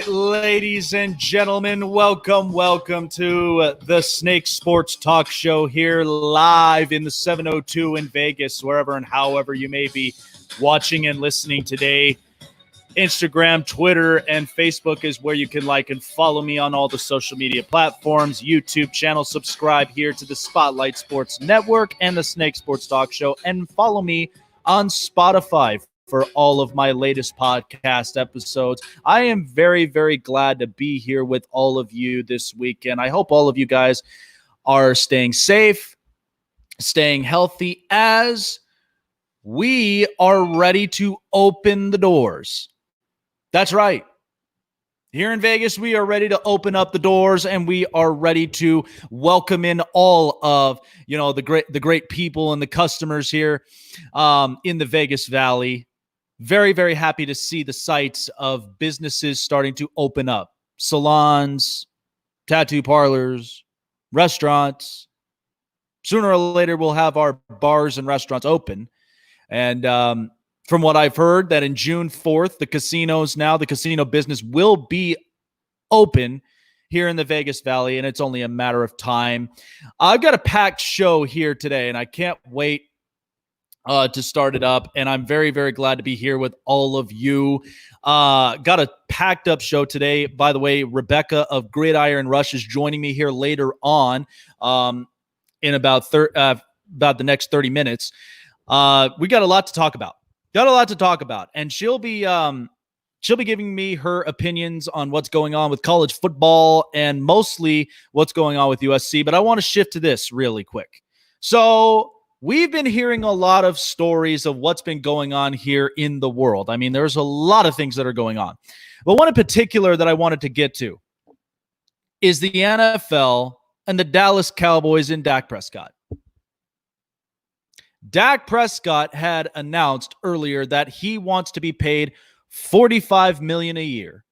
right, ladies and gentlemen, welcome to the Snake Sports Talk Show here live in the 702 in Vegas, wherever and however you may be watching and listening today. Instagram, Twitter, and Facebook is where you can like and follow me on all the social media platforms. YouTube channel, subscribe here to the Spotlight Sports Network and the Snake Sports Talk Show, and follow me on Spotify for all of my latest podcast episodes. I am very, very glad to be here with all of you this weekend. I hope all of you guys are staying safe, staying healthy, as we are ready to open the doors. That's right. Here in Vegas, we are ready to open up the doors, and we are ready to welcome in all of, the great people and the customers here in the Vegas Valley. Very, very happy to see the sights of businesses starting to open up. Salons, tattoo parlors, restaurants. Sooner or later, we'll have our bars and restaurants open. And from what I've heard, that in June 4th, the casino business will be open here in the Vegas Valley, and it's only a matter of time. I've got a packed show here today, and I can't wait to start it up, and I'm very, very glad to be here with all of you. Got a packed up show today. By the way, Rebecca of Gridiron Rush is joining me here later on in about the next 30 minutes. We got a lot to talk about. And she'll be giving me her opinions on what's going on with college football and mostly what's going on with USC. But I want to shift to this really quick. So we've been hearing a lot of stories of what's been going on here in the world. I mean, there's a lot of things that are going on. But one in particular that I wanted to get to is the NFL and the Dallas Cowboys and Dak Prescott. Dak Prescott had announced earlier that he wants to be paid $45 million a year.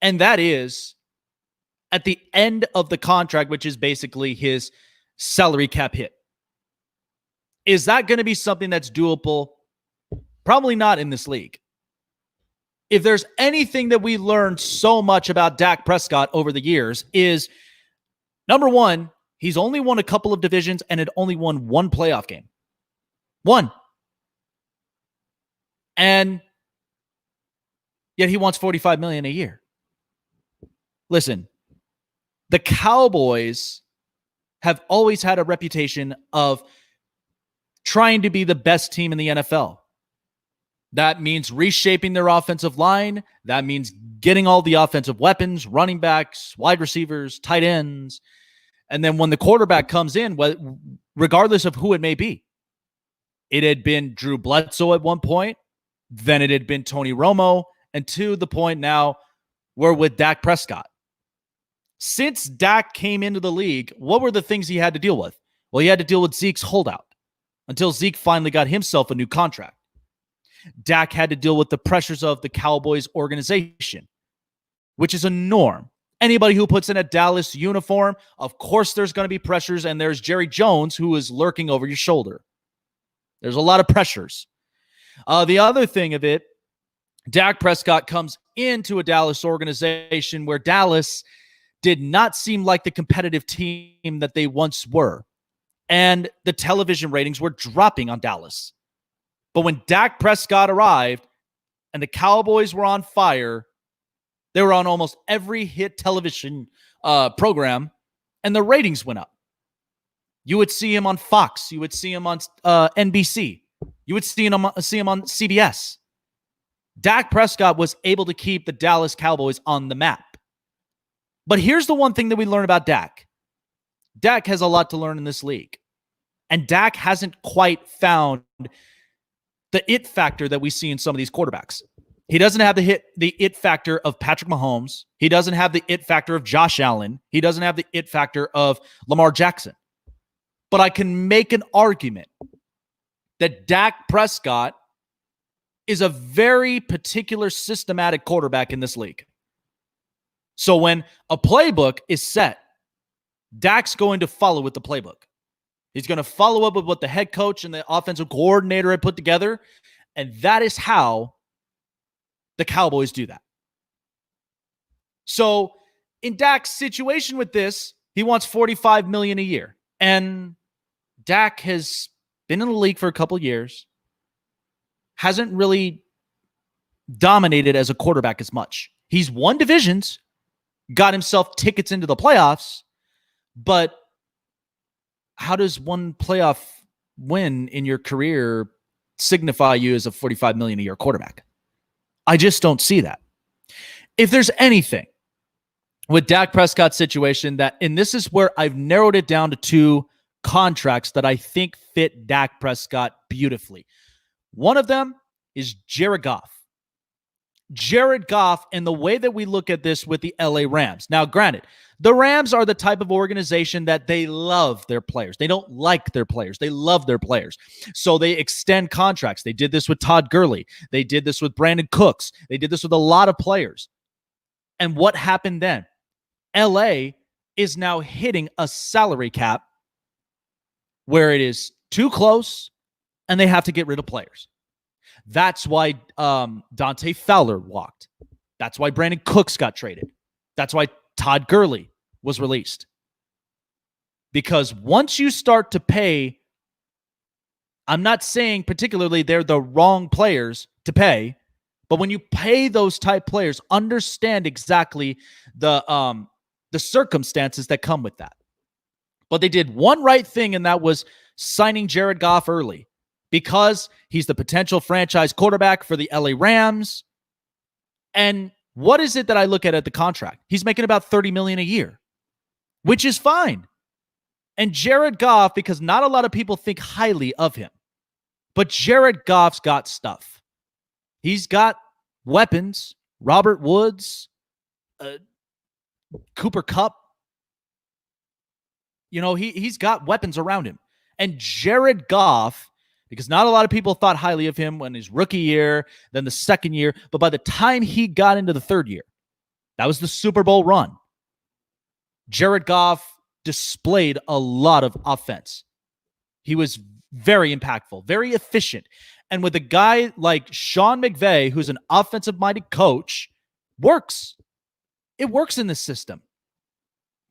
And that is at the end of the contract, which is basically his salary cap hit. Is that going to be something that's doable? Probably not in this league. If there's anything that we learned so much about Dak Prescott over the years is, number one, he's only won a couple of divisions and had only won one playoff game. One. And yet he wants $45 million a year. Listen, the Cowboys have always had a reputation of trying to be the best team in the NFL. That means reshaping their offensive line. That means getting all the offensive weapons, running backs, wide receivers, tight ends. And then when the quarterback comes in, regardless of who it may be, it had been Drew Bledsoe at one point, then it had been Tony Romo, and to the point now we're with Dak Prescott. Since Dak came into the league, what were the things he had to deal with? Well, he had to deal with Zeke's holdout until Zeke finally got himself a new contract. Dak had to deal with the pressures of the Cowboys organization, which is a norm. Anybody who puts in a Dallas uniform, of course there's going to be pressures, and there's Jerry Jones who is lurking over your shoulder. There's a lot of pressures. The other thing of it, Dak Prescott comes into a Dallas organization where Dallas did not seem like the competitive team that they once were. And the television ratings were dropping on Dallas. But when Dak Prescott arrived and the Cowboys were on fire, they were on almost every hit television program, and the ratings went up. You would see him on Fox. You would see him on NBC. You would see him on CBS. Dak Prescott was able to keep the Dallas Cowboys on the map. But here's the one thing that we learn about Dak. Dak has a lot to learn in this league. And Dak hasn't quite found the it factor that we see in some of these quarterbacks. He doesn't have the it factor of Patrick Mahomes. He doesn't have the it factor of Josh Allen. He doesn't have the it factor of Lamar Jackson. But I can make an argument that Dak Prescott is a very particular systematic quarterback in this league. So when a playbook is set, Dak's going to follow with the playbook. He's going to follow up with what the head coach and the offensive coordinator had put together. And that is how the Cowboys do that. So in Dak's situation with this, he wants $45 million a year. And Dak has been in the league for a couple years, hasn't really dominated as a quarterback as much. He's won divisions, got himself tickets into the playoffs, but how does one playoff win in your career signify you as a $45 million a year quarterback? I just don't see that. If there's anything with Dak Prescott's situation and this is where I've narrowed it down to two contracts that I think fit Dak Prescott beautifully. One of them is Jared Goff. Jared Goff and the way that we look at this with the LA Rams. Now, granted, the Rams are the type of organization that they love their players. They don't like their players. They love their players. So they extend contracts. They did this with Todd Gurley. They did this with Brandon Cooks. They did this with a lot of players. And what happened then? LA is now hitting a salary cap where it is too close and they have to get rid of players. That's why Dante Fowler walked. That's why Brandon Cooks got traded. That's why Todd Gurley was released. Because once you start to pay, I'm not saying particularly they're the wrong players to pay, but when you pay those type players, understand exactly the circumstances that come with that. But they did one right thing, and that was signing Jared Goff early because he's the potential franchise quarterback for the LA Rams. And what is it that I look at the contract? He's making about $30 million a year, which is fine. And Jared Goff, because not a lot of people think highly of him, but Jared Goff's got stuff. He's got weapons. Robert Woods, Cooper Kupp. You know, he's got weapons around him. And Jared Goff, because not a lot of people thought highly of him when his rookie year, then the second year, but by the time he got into the third year, that was the Super Bowl run, Jared Goff displayed a lot of offense. He was very impactful, very efficient. And with a guy like Sean McVay, who's an offensive-minded coach, works. It works in this system.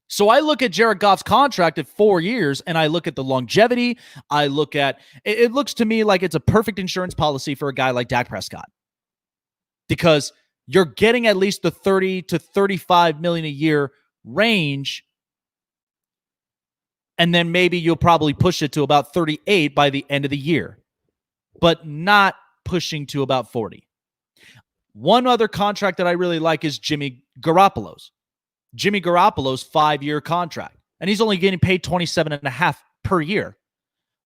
So I look at Jared Goff's contract at 4 years, and I look at the longevity. I look at it looks to me like it's a perfect insurance policy for a guy like Dak Prescott, because you're getting at least the 30 to 35 million a year range, and then maybe you'll probably push it to about 38 by the end of the year, but not pushing to about 40. One other contract that I really like is Jimmy Garoppolo's. Jimmy Garoppolo's 5-year contract, and he's only getting paid $27.5 per year.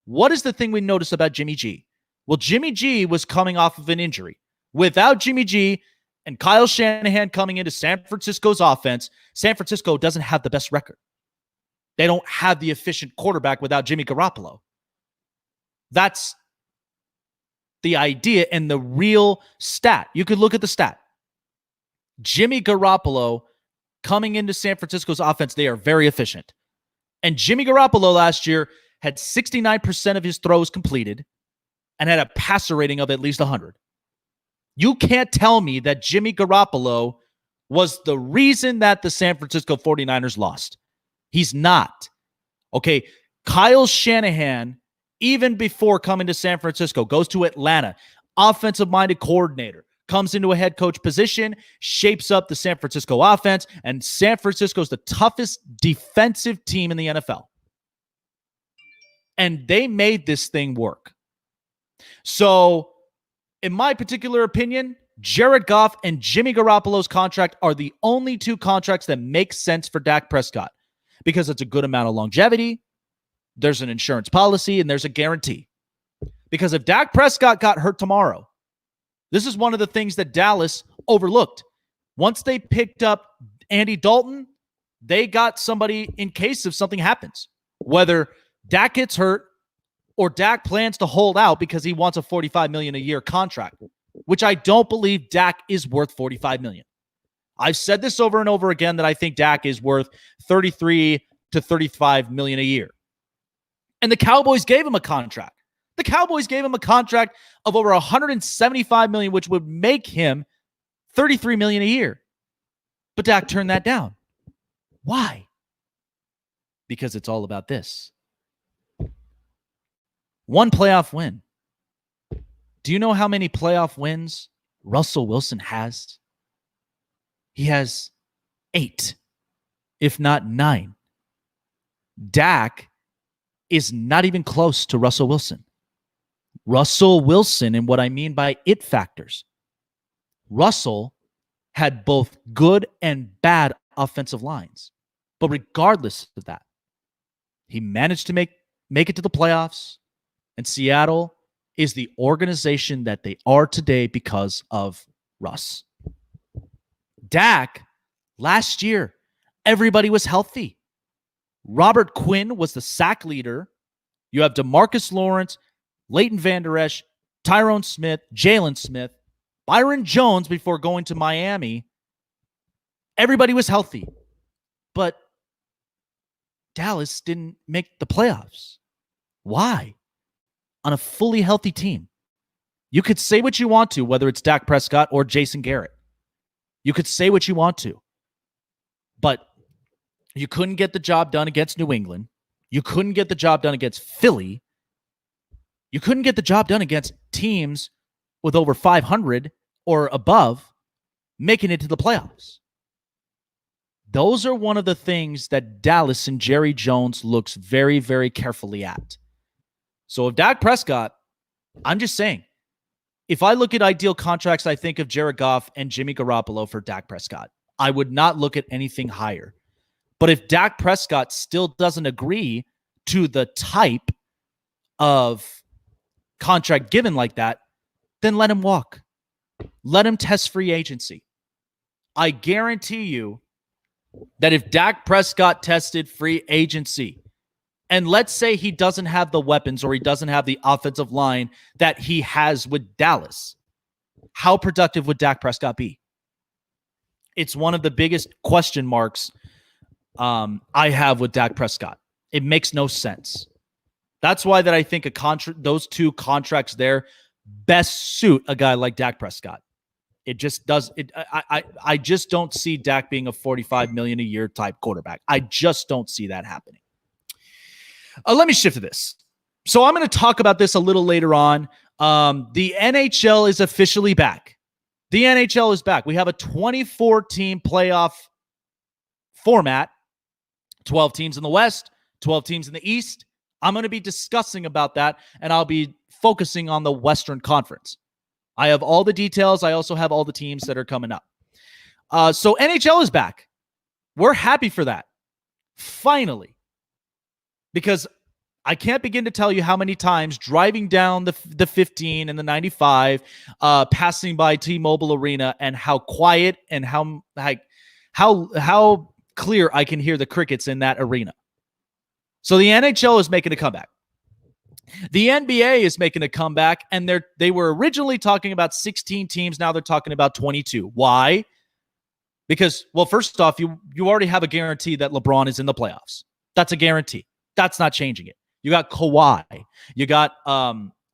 What is the thing we notice about Jimmy G? Well, Jimmy G was coming off of an injury. Without Jimmy G and Kyle Shanahan coming into San Francisco's offense, San Francisco doesn't have the best record. They don't have the efficient quarterback without Jimmy Garoppolo. That's the idea and the real stat. You could look at the stat. Jimmy Garoppolo coming into San Francisco's offense, they are very efficient. And Jimmy Garoppolo last year had 69% of his throws completed and had a passer rating of at least 100. You can't tell me that Jimmy Garoppolo was the reason that the San Francisco 49ers lost. He's not. Okay, Kyle Shanahan, even before coming to San Francisco, goes to Atlanta, offensive-minded coordinator, comes into a head coach position, shapes up the San Francisco offense, and San Francisco's the toughest defensive team in the NFL. And they made this thing work. So, in my particular opinion, Jared Goff and Jimmy Garoppolo's contract are the only two contracts that make sense for Dak Prescott, because it's a good amount of longevity, there's an insurance policy, and there's a guarantee. Because if Dak Prescott got hurt tomorrow, this is one of the things that Dallas overlooked. Once they picked up Andy Dalton, they got somebody in case if something happens. Whether Dak gets hurt or Dak plans to hold out because he wants a $45 million a year contract, which I don't believe Dak is worth $45 million. I've said this over and over again that I think Dak is worth $33 to $35 million a year. And the Cowboys gave him a contract. The Cowboys gave him a contract of over $175 million, which would make him $33 million a year. But Dak turned that down. Why? Because it's all about this. One playoff win. Do you know how many playoff wins Russell Wilson has? He has 8, if not 9. Dak is not even close to Russell Wilson. Russell Wilson, and what I mean by it factors, Russell had both good and bad offensive lines. But regardless of that, he managed to make it to the playoffs, and Seattle is the organization that they are today because of Russ. Dak, last year, everybody was healthy. Robert Quinn was the sack leader. You have DeMarcus Lawrence, Leighton Vander Esch, Tyrone Smith, Jalen Smith, Byron Jones before going to Miami. Everybody was healthy. But Dallas didn't make the playoffs. Why? On a fully healthy team. You could say what you want to, whether it's Dak Prescott or Jason Garrett. You could say what you want to. But you couldn't get the job done against New England. You couldn't get the job done against Philly. You couldn't get the job done against teams with over 500 or above making it to the playoffs. Those are one of the things that Dallas and Jerry Jones looks very, very carefully at. So if Dak Prescott, I'm just saying, if I look at ideal contracts, I think of Jared Goff and Jimmy Garoppolo for Dak Prescott. I would not look at anything higher. But if Dak Prescott still doesn't agree to the type of contract given like that, then let him walk. Let him test free agency. I guarantee you that if Dak Prescott tested free agency, and let's say he doesn't have the weapons or he doesn't have the offensive line that he has with Dallas, how productive would Dak Prescott be? It's one of the biggest question marks I have with Dak Prescott. It makes no sense. That's why that I think those two contracts there best suit a guy like Dak Prescott. It just does. I just don't see Dak being a $45 million a year type quarterback. I just don't see that happening. Let me shift to this. So I'm going to talk about this a little later on. The NHL is officially back. The NHL is back. We have a 24-team playoff format. 12 teams in the West, 12 teams in the East. I'm going to be discussing about that, and I'll be focusing on the Western Conference. I have all the details. I also have all the teams that are coming up. So NHL is back. We're happy for that. Finally. Because I can't begin to tell you how many times driving down the 15 and the 95, passing by T-Mobile Arena, and how quiet and how clear I can hear the crickets in that arena. So the NHL is making a comeback. The NBA is making a comeback, and they were originally talking about 16 teams. Now they're talking about 22. Why? Because, well, first off, you already have a guarantee that LeBron is in the playoffs. That's a guarantee. That's not changing it. You got Kawhi. You got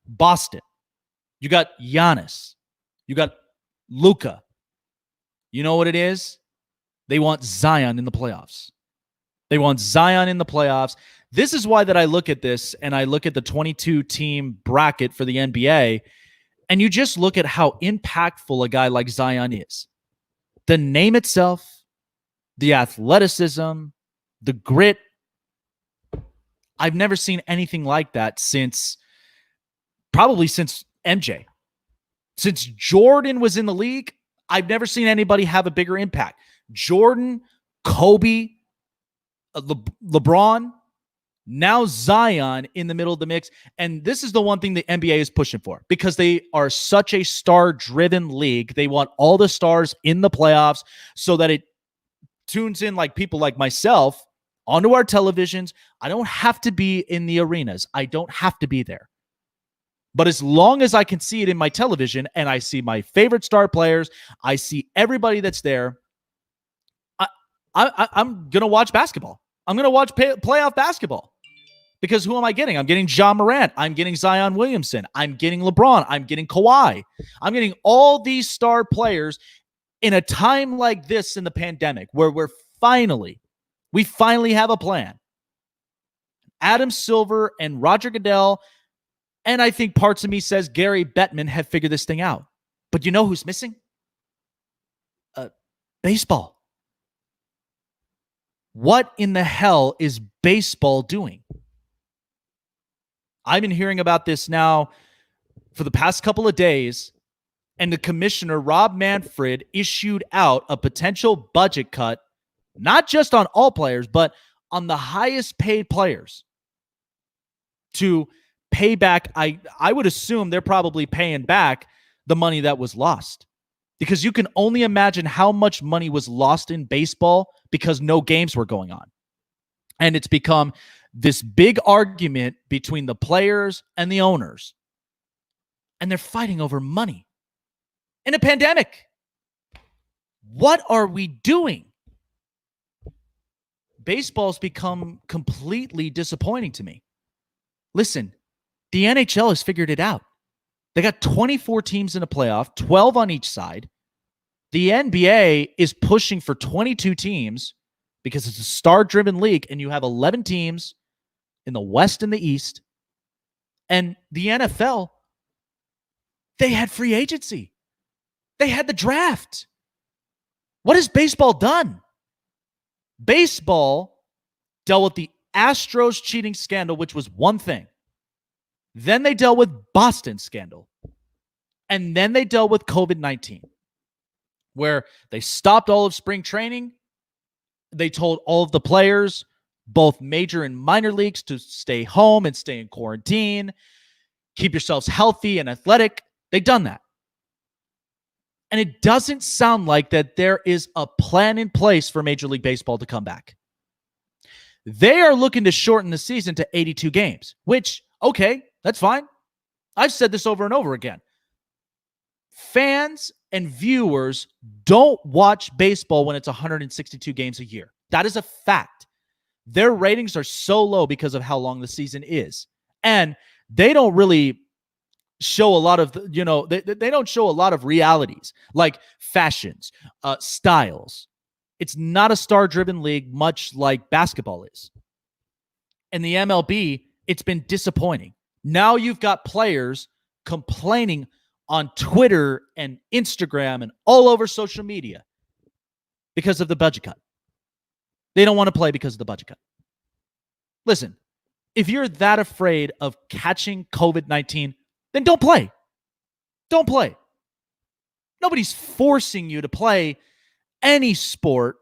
Boston. You got Giannis. You got Luka. You know what it is? They want Zion in the playoffs. They want Zion in the playoffs. This is why that I look at this, and I look at the 22-team bracket for the NBA, and you just look at how impactful a guy like Zion is. The name itself, the athleticism, the grit. I've never seen anything like that since MJ. Since Jordan was in the league, I've never seen anybody have a bigger impact. Jordan, Kobe, LeBron, now Zion in the middle of the mix. And this is the one thing the NBA is pushing for, because they are such a star-driven league. They want all the stars in the playoffs so that it tunes in like people like myself onto our televisions. I don't have to be in the arenas. I don't have to be there. But as long as I can see it in my television and I see my favorite star players, I see everybody that's there, I'm going to watch basketball. I'm going to watch playoff basketball. Because who am I getting? I'm getting Ja Morant. I'm getting Zion Williamson. I'm getting LeBron. I'm getting Kawhi. I'm getting all these star players in a time like this in the pandemic where we finally have a plan. Adam Silver and Roger Goodell, and I think parts of me says Gary Bettman have figured this thing out. But you know who's missing? Baseball. What in the hell is baseball doing? I've been hearing about this now for the past couple of days, and the commissioner, Rob Manfred, issued out a potential budget cut, not just on all players, but on the highest paid players to pay back. I would assume they're probably paying back the money that was lost, because you can only imagine how much money was lost in baseball because no games were going on. And it's become this big argument between the players and the owners. And they're fighting over money in a pandemic. What are we doing? Baseball's become completely disappointing to me. Listen, the NHL has figured it out. They got 24 teams in a playoff, 12 on each side. The NBA is pushing for 22 teams because it's a star-driven league, and you have 11 teams in the West and the East. And the NFL, they had free agency. They had the draft. What has baseball done? Baseball dealt with the Astros cheating scandal, which was one thing. Then they dealt with Boston scandal. And then they dealt with COVID-19, where they stopped all of spring training. They told all of the players, both major and minor leagues, to stay home and stay in quarantine. Keep yourselves healthy and athletic. They've done that. And it doesn't sound like that there is a plan in place for Major League Baseball to come back. They are looking to shorten the season to 82 games, which, okay, that's fine. I've said this over and over again. Fans and viewers don't watch baseball when it's 162 games a year. That is a fact. Their ratings are so low because of how long the season is. And they don't really show a lot of, they don't show a lot of realities like fashions, styles. It's not a star-driven league, much like basketball is. And the MLB, it's been disappointing. Now you've got players complaining on Twitter and Instagram and all over social media because of the budget cut. They don't want to play because of the budget cut. Listen, if you're that afraid of catching COVID-19, then don't play. Don't play. Nobody's forcing you to play any sport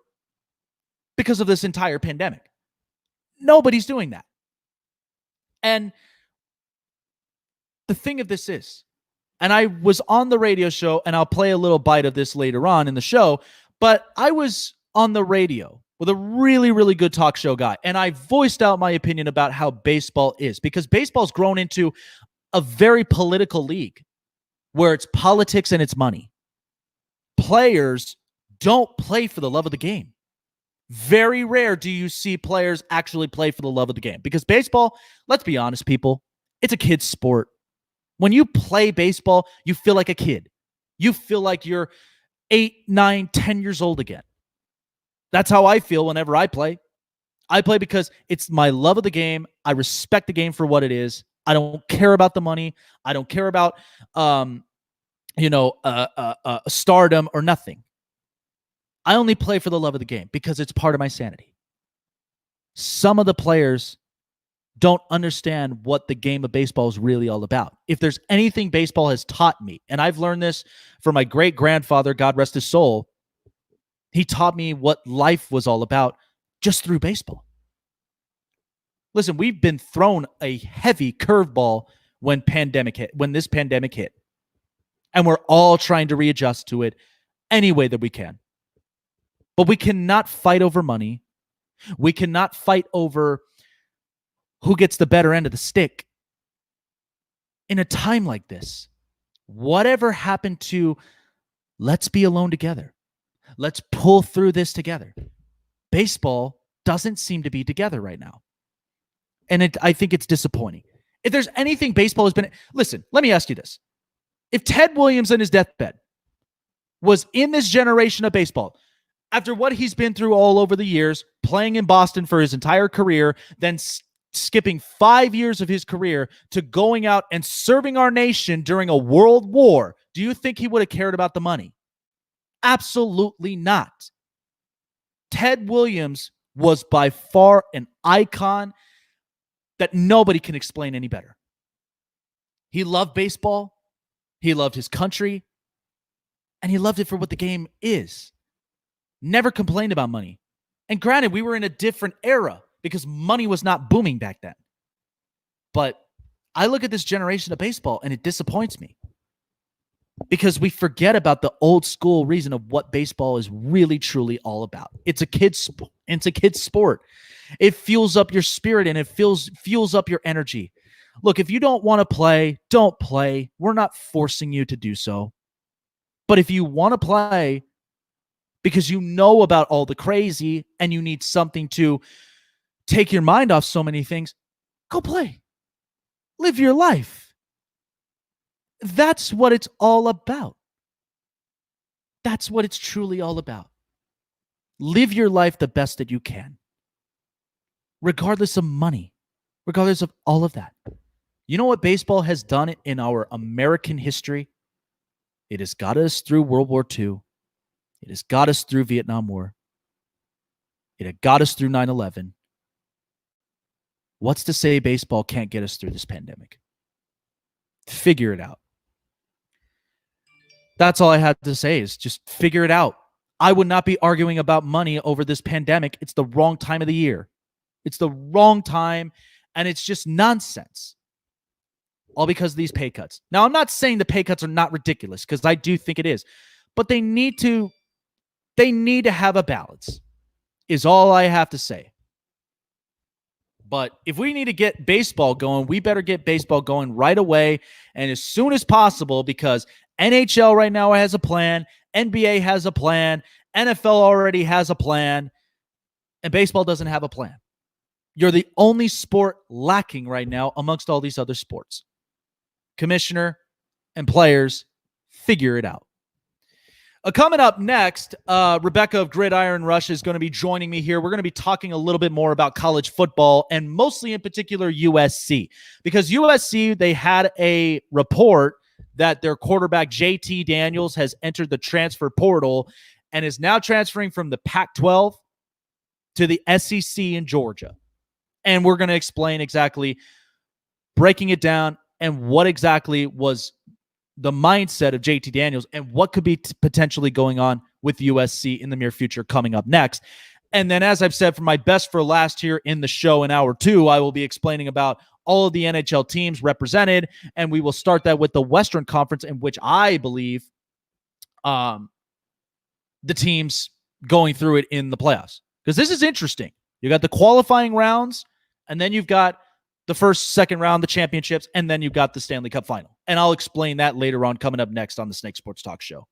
because of this entire pandemic. Nobody's doing that. And the thing of this is, and I was on the radio show, and I'll play a little bite of this later on in the show, but I was on the radio with a really, really good talk show guy, and I voiced out my opinion about how baseball is, because baseball's grown into a very political league where it's politics and it's money. Players don't play for the love of the game. Very rare do you see players actually play for the love of the game, because baseball, let's be honest, people, it's a kid's sport. When you play baseball, you feel like a kid. You feel like you're 8, 9, 10 years old again. That's how I feel whenever I play. I play because it's my love of the game. I respect the game for what it is. I don't care about the money. I don't care about, stardom or nothing. I only play for the love of the game because it's part of my sanity. Some of the players don't understand what the game of baseball is really all about. If there's anything baseball has taught me, and I've learned this from my great-grandfather, God rest his soul, he taught me what life was all about just through baseball. Listen, we've been thrown a heavy curveball when this pandemic hit. And we're all trying to readjust to it any way that we can. But we cannot fight over money. We cannot fight over who gets the better end of the stick in a time like this. Whatever happened to let's be alone together? Let's pull through this together. Baseball doesn't seem to be together right now. And I think it's disappointing. If there's anything baseball has been... Listen, let me ask you this. If Ted Williams in his deathbed was in this generation of baseball. After what he's been through all over the years, playing in Boston for his entire career, then skipping 5 years of his career to going out and serving our nation during a world war, do you think he would have cared about the money? Absolutely not. Ted Williams was by far an icon that nobody can explain any better. He loved baseball, he loved his country, and he loved it for what the game is. Never complained about money. And granted, we were in a different era because money was not booming back then. But I look at this generation of baseball and it disappoints me because we forget about the old school reason of what baseball is really truly all about. It's a kid's sport. It fuels up your spirit and it fuels up your energy. Look, if you don't want to play, don't play. We're not forcing you to do so. But if you want to play because you know about all the crazy and you need something to take your mind off so many things, go play. Live your life. That's what it's all about. That's what it's truly all about. Live your life the best that you can, regardless of money, regardless of all of that. You know what baseball has done in our American history? It has got us through World War II. It has got us through Vietnam War. It had got us through 9/11. What's to say baseball can't get us through this pandemic? Figure it out. That's all I had to say is just figure it out. I would not be arguing about money over this pandemic. It's the wrong time of the year. It's the wrong time, and it's just nonsense. All because of these pay cuts. Now, I'm not saying the pay cuts are not ridiculous, because I do think it is. But they need to have a balance, is all I have to say. But if we need to get baseball going, we better get baseball going right away and as soon as possible, because NHL right now has a plan, NBA has a plan, NFL already has a plan, and baseball doesn't have a plan. You're the only sport lacking right now amongst all these other sports. Commissioner and players, figure it out. Coming up next, Rebecca of Gridiron Rush is going to be joining me here. We're going to be talking a little bit more about college football and mostly in particular USC, because USC, they had a report that their quarterback J.T. Daniels has entered the transfer portal and is now transferring from the Pac-12 to the SEC in Georgia. And we're going to explain exactly, breaking it down, and what exactly was the mindset of J.T. Daniels and what could be potentially going on with USC in the near future coming up next. And then, as I've said, for my best for last here in the show in hour 2, I will be explaining about all of the NHL teams represented, and we will start that with the Western Conference, in which I believe the teams going through it in the playoffs. Because this is interesting. You got the qualifying rounds, and then you've got the first, second round, the championships, and then you've got the Stanley Cup Final. And I'll explain that later on, coming up next on the Snake Sports Talk Show.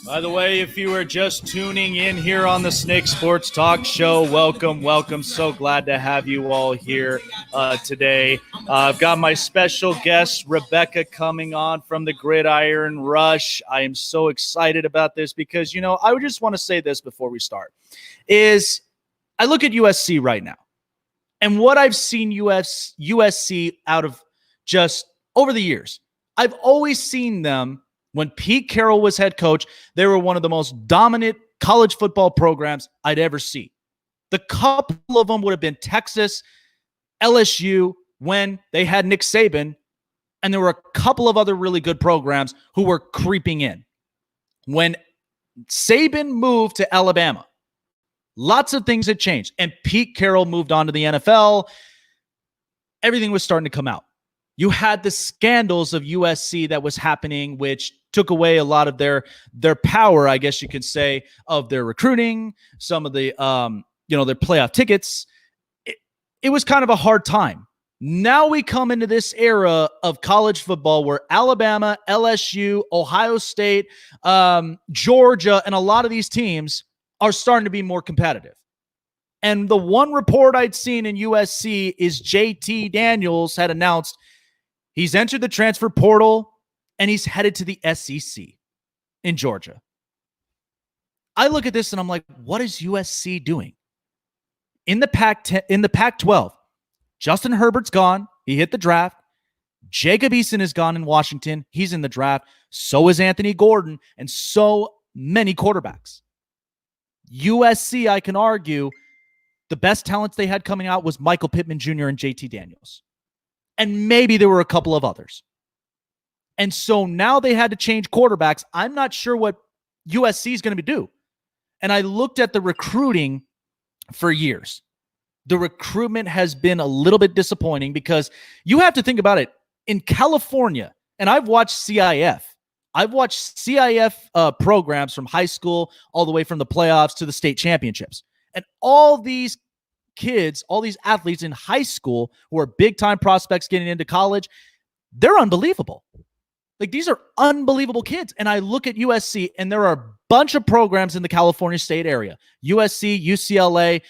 By the way, if you are just tuning in here on the Snake Sports Talk Show, welcome. So glad to have you all here today. I've got my special guest, Rebecca, coming on from the Gridiron Rush. I am so excited about this because, I would just want to say this before we start, is I look at USC right now, and what I've seen USC out of just over the years, I've always seen them. When Pete Carroll was head coach, they were one of the most dominant college football programs I'd ever see. The couple of them would have been Texas, LSU, when they had Nick Saban, and there were a couple of other really good programs who were creeping in. When Saban moved to Alabama, lots of things had changed, and Pete Carroll moved on to the NFL. Everything was starting to come out. You had the scandals of USC that was happening, which took away a lot of their power, I guess you could say, of their recruiting, some of the, their playoff tickets. It was kind of a hard time. Now we come into this era of college football where Alabama, LSU, Ohio State, Georgia, and a lot of these teams are starting to be more competitive. And the one report I'd seen in USC is J.T. Daniels had announced he's entered the transfer portal, and he's headed to the SEC in Georgia. I look at this, and I'm like, what is USC doing? In the Pac-12, Justin Herbert's gone. He hit the draft. Jacob Eason is gone in Washington. He's in the draft. So is Anthony Gordon, and so many quarterbacks. USC, I can argue, the best talents they had coming out was Michael Pittman Jr. and J.T. Daniels. And maybe there were a couple of others. And so now they had to change quarterbacks. I'm not sure what USC is going to do. And I looked at the recruiting for years. The recruitment has been a little bit disappointing because you have to think about it. In California, and I've watched CIF. I've watched CIF programs from high school all the way from the playoffs to the state championships. And all these kids, all these athletes in high school who are big-time prospects getting into college, they're unbelievable. Like, these are unbelievable kids. And I look at USC, and there are a bunch of programs in the California state area. USC, UCLA,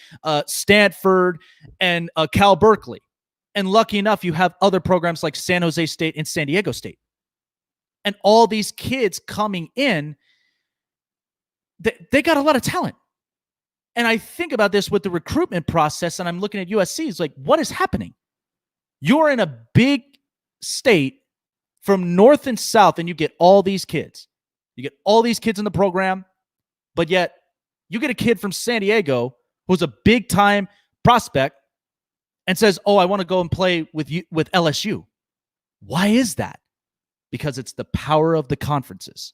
Stanford, and Cal Berkeley. And lucky enough, you have other programs like San Jose State and San Diego State. And all these kids coming in, they got a lot of talent. And I think about this with the recruitment process, and I'm looking at USC. It's like, what is happening? You're in a big state from north and south, and you get all these kids. You get all these kids in the program, but yet you get a kid from San Diego who's a big-time prospect and says, oh, I want to go and play with LSU. Why is that? Because it's the power of the conferences.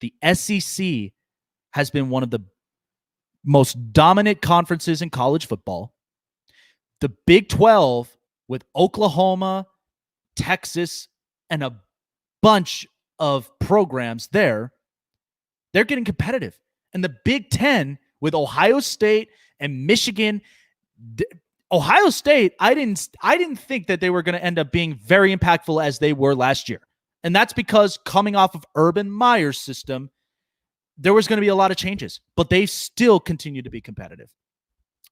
The SEC has been one of the most dominant conferences in college football. The Big 12 with Oklahoma, Texas, and a bunch of programs there, they're getting competitive. And the Big 10 with Ohio State and Michigan, Ohio State, I didn't think that they were going to end up being very impactful as they were last year. And that's because coming off of Urban Meyer's system, there was going to be a lot of changes, but they still continue to be competitive.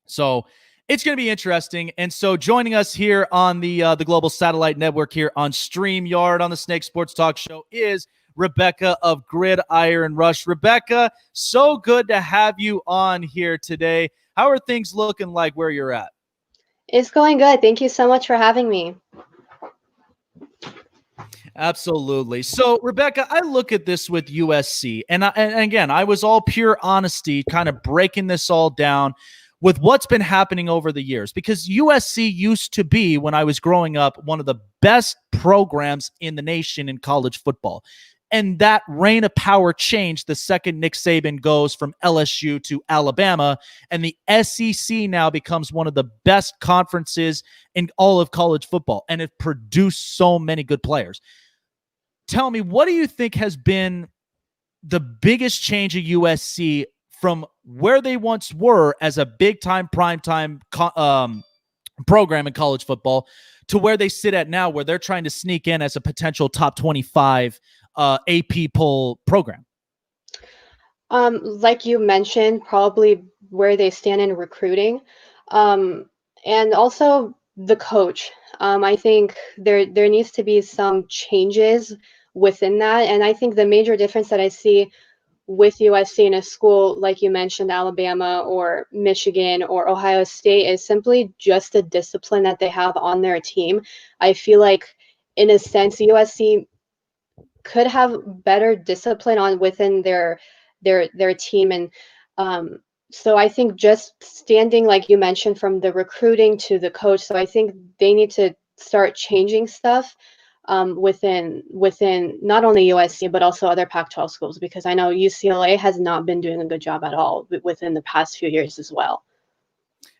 So it's going to be interesting. And so joining us here on the Global Satellite Network here on StreamYard on the Snake Sports Talk Show is Rebecca of Gridiron Rush. Rebecca, so good to have you on here today. How are things looking like where you're at? It's going good. Thank you so much for having me. Absolutely. So, Rebecca, I look at this with USC, and again, I was all pure honesty, kind of breaking this all down with what's been happening over the years, because USC used to be, when I was growing up, one of the best programs in the nation in college football. And that reign of power changed the second Nick Saban goes from LSU to Alabama, and the SEC now becomes one of the best conferences in all of college football, and it produced so many good players. Tell me, what do you think has been the biggest change of USC from where they once were as a big-time, prime-time program in college football to where they sit at now, where they're trying to sneak in as a potential top 25 AP poll program? Like you mentioned, probably where they stand in recruiting, and also the coach. I think there needs to be some changes within that, and I think the major difference that I see with USC in a school like you mentioned, Alabama or Michigan or Ohio State, is simply just the discipline that they have on their team. I feel like, in a sense, USC could have better discipline on within their team, and so I think just standing, like you mentioned, from the recruiting to the coach. So I think they need to start changing stuff within not only USC but also other Pac-12 schools, because I know UCLA has not been doing a good job at all within the past few years as well.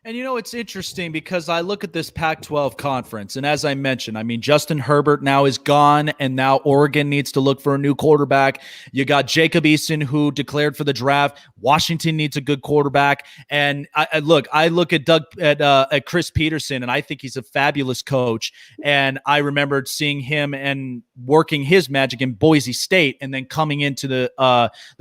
And it's interesting because I look at this Pac-12 conference, and as I mentioned, I mean, Justin Herbert now is gone, and now Oregon needs to look for a new quarterback. You got Jacob Eason, who declared for the draft. Washington needs a good quarterback, and I look at Chris Peterson, and I think he's a fabulous coach. And I remembered seeing him and working his magic in Boise State, and then coming into the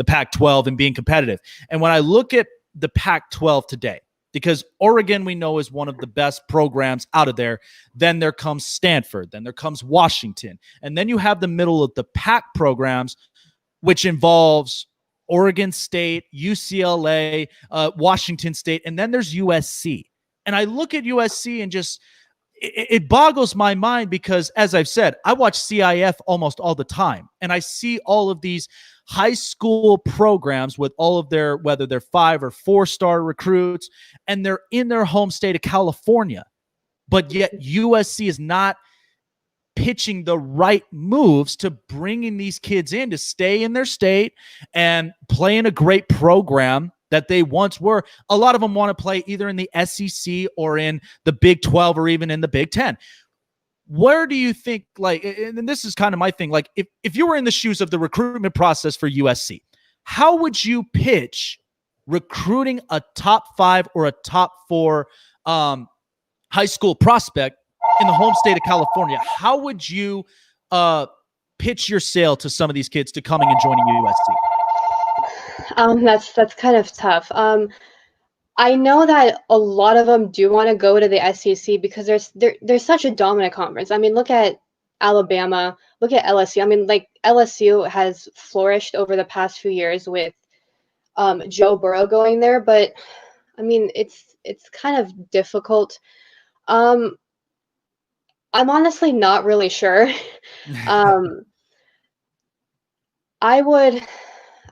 Pac-12 and being competitive. And when I look at the Pac-12 today, because Oregon, we know, is one of the best programs out of there. Then there comes Stanford. Then there comes Washington. And then you have the middle of the pack programs, which involves Oregon State, UCLA, Washington State, and then there's USC. And I look at USC and just it boggles my mind because, as I've said, I watch CIF almost all the time, and I see all of these high school programs with all of their, whether they're 5 or 4-star recruits, and they're in their home state of California, but yet USC is not pitching the right moves to bringing these kids in to stay in their state and play in a great program that they once were. A lot of them want to play either in the SEC or in the Big 12 or even in the Big 10. Where do you think, like, and this is kind of my thing, like if you were in the shoes of the recruitment process for USC, how would you pitch recruiting a top 5 or a top 4 high school prospect in the home state of California? How would you pitch your sale to some of these kids to coming and joining USC? That's kind of tough. I know that a lot of them do want to go to the SEC because there's such a dominant conference. I mean, look at Alabama, look at LSU. I mean, like, LSU has flourished over the past few years with Joe Burrow going there, but I mean, it's kind of difficult. I'm honestly not really sure. I would,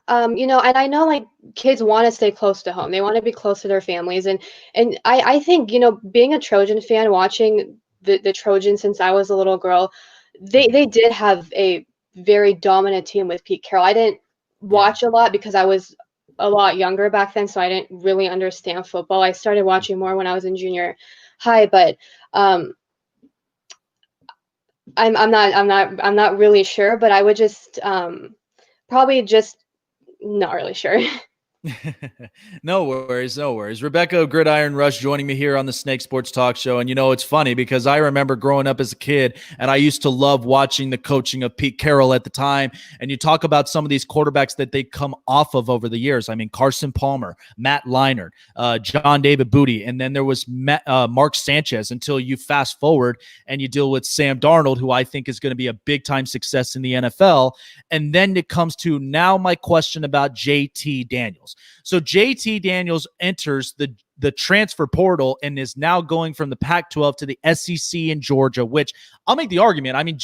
and I know, like, kids want to stay close to home. They want to be close to their families. And I think, being a Trojan fan, watching the Trojans since I was a little girl, they did have a very dominant team with Pete Carroll. I didn't watch a lot because I was a lot younger back then, so I didn't really understand football. I started watching more when I was in junior high, but I'm not really sure, but I would just probably just not really sure. No worries. Rebecca of Gridiron Rush joining me here on the Snake Sports Talk Show. And it's funny because I remember growing up as a kid and I used to love watching the coaching of Pete Carroll at the time. And you talk about some of these quarterbacks that they come off of over the years. I mean, Carson Palmer, Matt Leinart, John David Booty, and then there was Mark Sanchez, until you fast forward and you deal with Sam Darnold, who I think is going to be a big-time success in the NFL. And then it comes to now my question about J.T. Daniels. So J.T. Daniels enters the transfer portal and is now going from the Pac-12 to the SEC in Georgia, which I'll make the argument. I mean,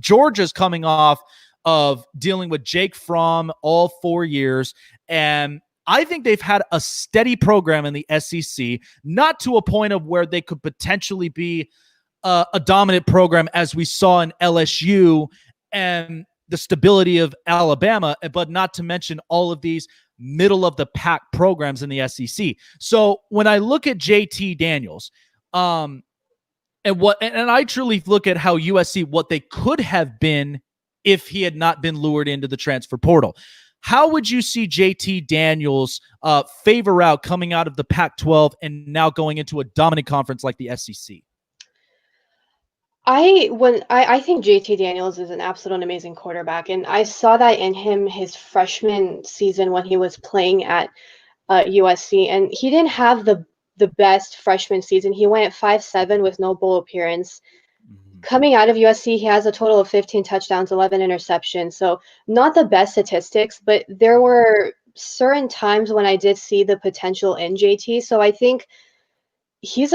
Georgia's coming off of dealing with Jake Fromm all 4 years, and I think they've had a steady program in the SEC, not to a point of where they could potentially be a dominant program as we saw in LSU and the stability of Alabama, but not to mention all of these middle of the pack programs in the SEC. So when I look at JT Daniels, and I truly look at how USC, what they could have been if he had not been lured into the transfer portal. How would you see JT Daniels favor out coming out of the Pac-12 and now going into a dominant conference like the SEC? I think JT Daniels is an absolute amazing quarterback, and I saw that in him his freshman season when he was playing at USC, and he didn't have the best freshman season. He went 5-7 with no bowl appearance. Coming out of USC, he has a total of 15 touchdowns, 11 interceptions. So not the best statistics, but there were certain times when I did see the potential in JT. So I think he's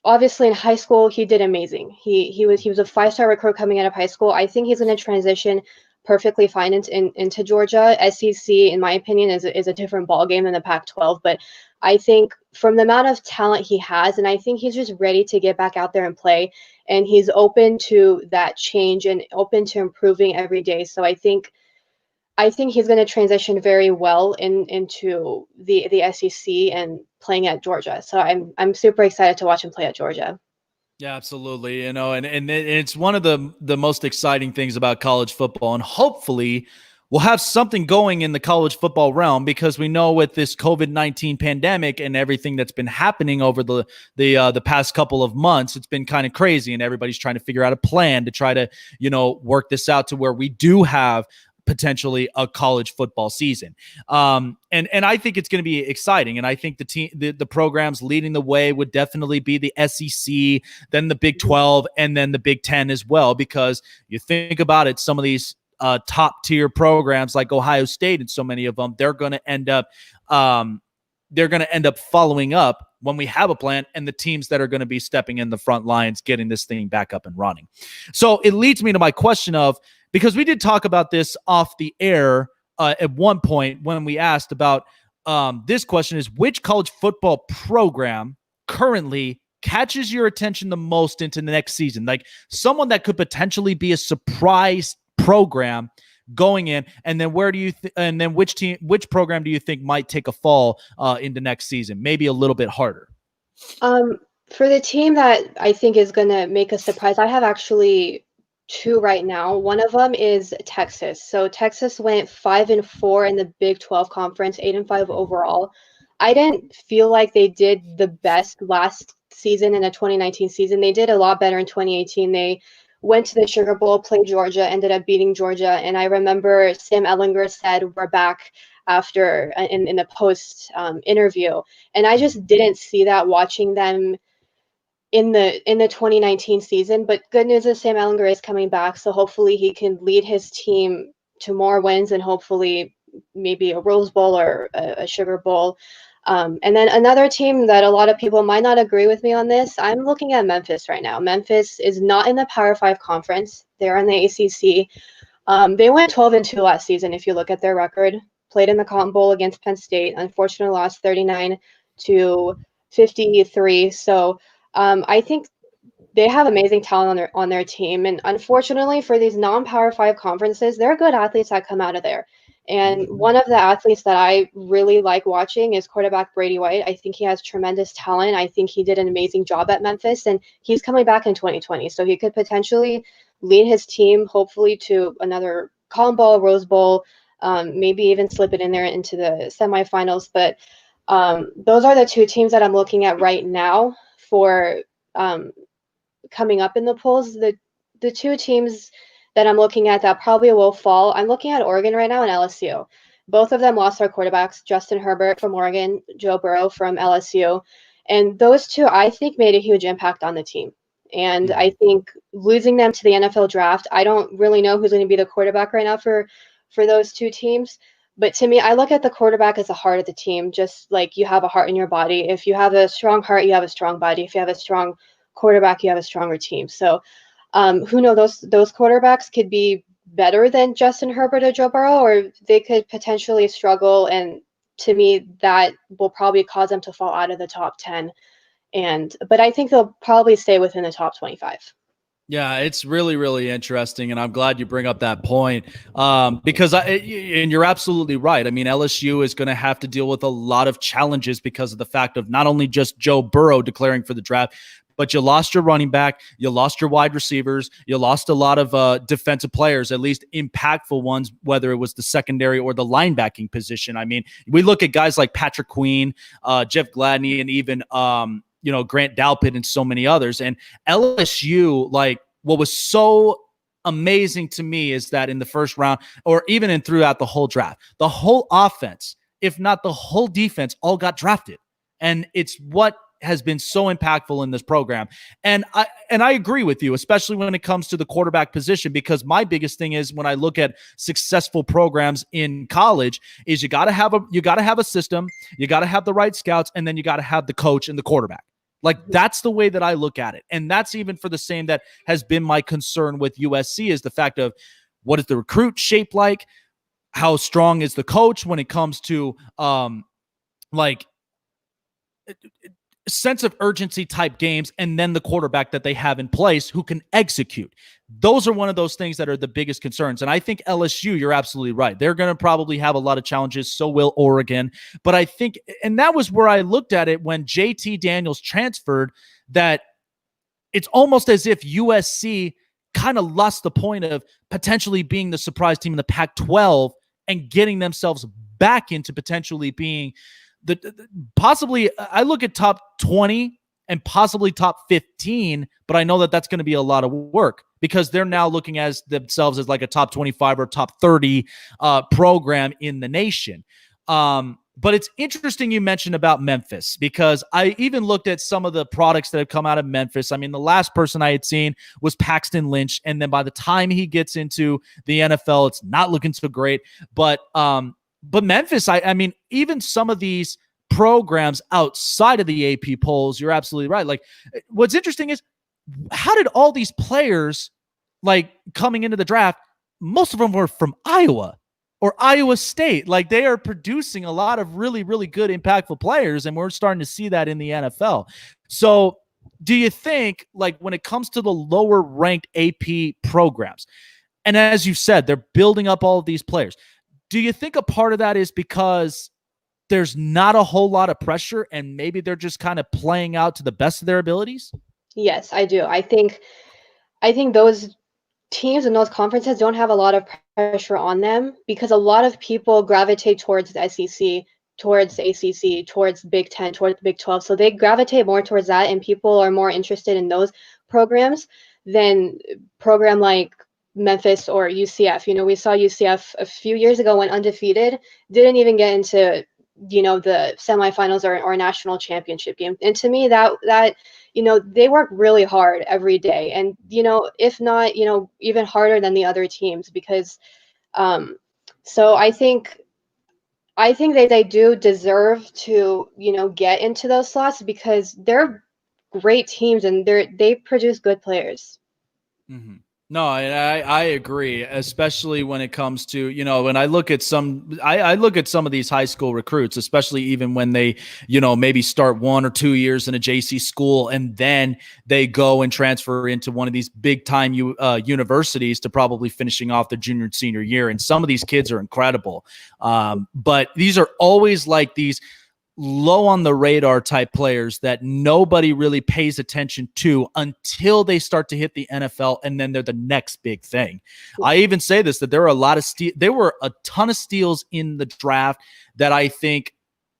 obviously in high school he did amazing. He was a 5-star recruit coming out of high school. I think he's going to transition perfectly fine into Georgia. SEC, in my opinion, is a different ball game than the Pac-12, but I think from the amount of talent he has, and I think he's just ready to get back out there and play, and he's open to that change and open to improving every day. So I think he's going to transition very well into the SEC and playing at Georgia. So I'm super excited to watch him play at Georgia. Yeah, absolutely. And it's one of the most exciting things about college football, and hopefully we'll have something going in the college football realm, because we know with this COVID-19 pandemic and everything that's been happening over the past couple of months, it's been kind of crazy, and everybody's trying to figure out a plan to try to, work this out to where we do have potentially a college football season. And I think it's going to be exciting. And I think the programs leading the way would definitely be the SEC, then the Big 12, and then the Big 10 as well, because you think about it, some of these top tier programs like Ohio State and so many of them, they're going to end up following up when we have a plan, and the teams that are going to be stepping in the front lines, getting this thing back up and running. So it leads me to my question of, because we did talk about this off the air at one point when we asked about this question is, which college football program currently catches your attention the most into the next season? Like someone that could potentially be a surprise program going in, and then which program do you think might take a fall into next season? Maybe a little bit harder. For the team that I think is going to make a surprise, I have actually two right now. One of them is Texas. So Texas went 5-4 in the Big 12 conference, 8-5 overall. I didn't feel like they did the best last season in the 2019 season. They did a lot better in 2018. They went to the Sugar Bowl, played Georgia, ended up beating Georgia. And I remember Sam Ehlinger said, "We're back," after in the post interview. And I just didn't see that watching them in the 2019 season. But good news is Sam Ehlinger is coming back, so hopefully he can lead his team to more wins and hopefully maybe a Rose Bowl or a Sugar Bowl. And then another team that a lot of people might not agree with me on this, I'm looking at Memphis right now. Memphis is not in the Power 5 conference. They're in the ACC. They went 12-2 last season if you look at their record. Played in the Cotton Bowl against Penn State. Unfortunately lost 39-53. So I think they have amazing talent on their team. And unfortunately for these non-Power 5 conferences, there are good athletes that come out of there. And one of the athletes that I really like watching is quarterback Brady White. I think he has tremendous talent. I think he did an amazing job at Memphis, and he's coming back in 2020. So he could potentially lead his team, hopefully, to another Cotton Bowl, Rose Bowl, maybe even slip it in there into the semifinals. But those are the two teams that I'm looking at right now for coming up in the polls. The two teams that I'm looking at that probably will fall, I'm looking at Oregon right now and LSU. Both of them lost their quarterbacks, Justin Herbert from Oregon, Joe Burrow from LSU. And those two, I think, made a huge impact on the team. And I think losing them to the NFL draft, I don't really know who's going to be the quarterback right now for those two teams. But to me, I look at the quarterback as the heart of the team, just like you have a heart in your body. If you have a strong heart, you have a strong body. If you have a strong quarterback, you have a stronger team. So who knows, those quarterbacks could be better than Justin Herbert or Joe Burrow, or they could potentially struggle. And to me, that will probably cause them to fall out of the top 10. But I think they'll probably stay within the top 25. Yeah, it's really, really interesting, and I'm glad you bring up that point because and you're absolutely right. I mean, LSU is going to have to deal with a lot of challenges because of the fact of not only just Joe Burrow declaring for the draft, but you lost your running back, you lost your wide receivers, you lost a lot of defensive players, at least impactful ones, whether it was the secondary or the linebacking position. I mean, we look at guys like Patrick Queen, Jeff Gladney, and even Grant Dalpit and so many others. And LSU, like, what was so amazing to me is that in the first round, or even in throughout the whole draft, the whole offense, if not the whole defense, all got drafted. And it's what has been so impactful in this program. And I agree with you, especially when it comes to the quarterback position, because my biggest thing is when I look at successful programs in college is you got to have a system, you got to have the right scouts, and then you got to have the coach and the quarterback. Like, that's the way that I look at it. And that's even for the same that has been my concern with USC, is the fact of what is the recruit shape like? How strong is the coach when it comes to like sense of urgency type games, and then the quarterback that they have in place who can execute. Those are one of those things that are the biggest concerns. And I think LSU, you're absolutely right. They're going to probably have a lot of challenges. So will Oregon. But I think, and that was where I looked at it when J.T. Daniels transferred, that it's almost as if USC kind of lost the point of potentially being the surprise team in the Pac-12 and getting themselves back into potentially being possibly, I look at top 20 and possibly top 15, but I know that that's going to be a lot of work because they're now looking at themselves as like a top 25 or top 30 program in the nation. But it's interesting you mentioned about Memphis, because I even looked at some of the products that have come out of Memphis. I mean, the last person I had seen was Paxton Lynch. And then by the time he gets into the NFL, it's not looking so great. But Memphis, I mean, even some of these programs outside of the AP polls, you're absolutely right. Like, what's interesting is, how did all these players, like, coming into the draft, most of them were from Iowa or Iowa State. Like, they are producing a lot of really, really good, impactful players, and we're starting to see that in the NFL. So do you think, like, when it comes to the lower ranked AP programs, and as you said, they're building up all of these players, do you think a part of that is because there's not a whole lot of pressure and maybe they're just kind of playing out to the best of their abilities? Yes, I do. I think those teams in those conferences don't have a lot of pressure on them because a lot of people gravitate towards the SEC, towards the ACC, towards Big Ten, towards Big 12. So they gravitate more towards that, and people are more interested in those programs than program like Memphis or UCF. You know, we saw UCF a few years ago went undefeated, didn't even get into, you know, the semifinals or national championship game. And to me, that you know, they work really hard every day, and, you know, if not, you know, even harder than the other teams, because so I think they do deserve to, you know, get into those slots because they're great teams and they produce good players. Mm-hmm. No, I agree, especially when it comes to, you know, when I look at I look at some of these high school recruits, especially even when they, you know, maybe start 1 or 2 years in a JC school and then they go and transfer into one of these big time universities to probably finishing off their junior and senior year. And some of these kids are incredible. But these are always like these low on the radar type players that nobody really pays attention to until they start to hit the NFL, and then they're the next big thing. I even say this, that there are a lot of there were a ton of steals in the draft that I think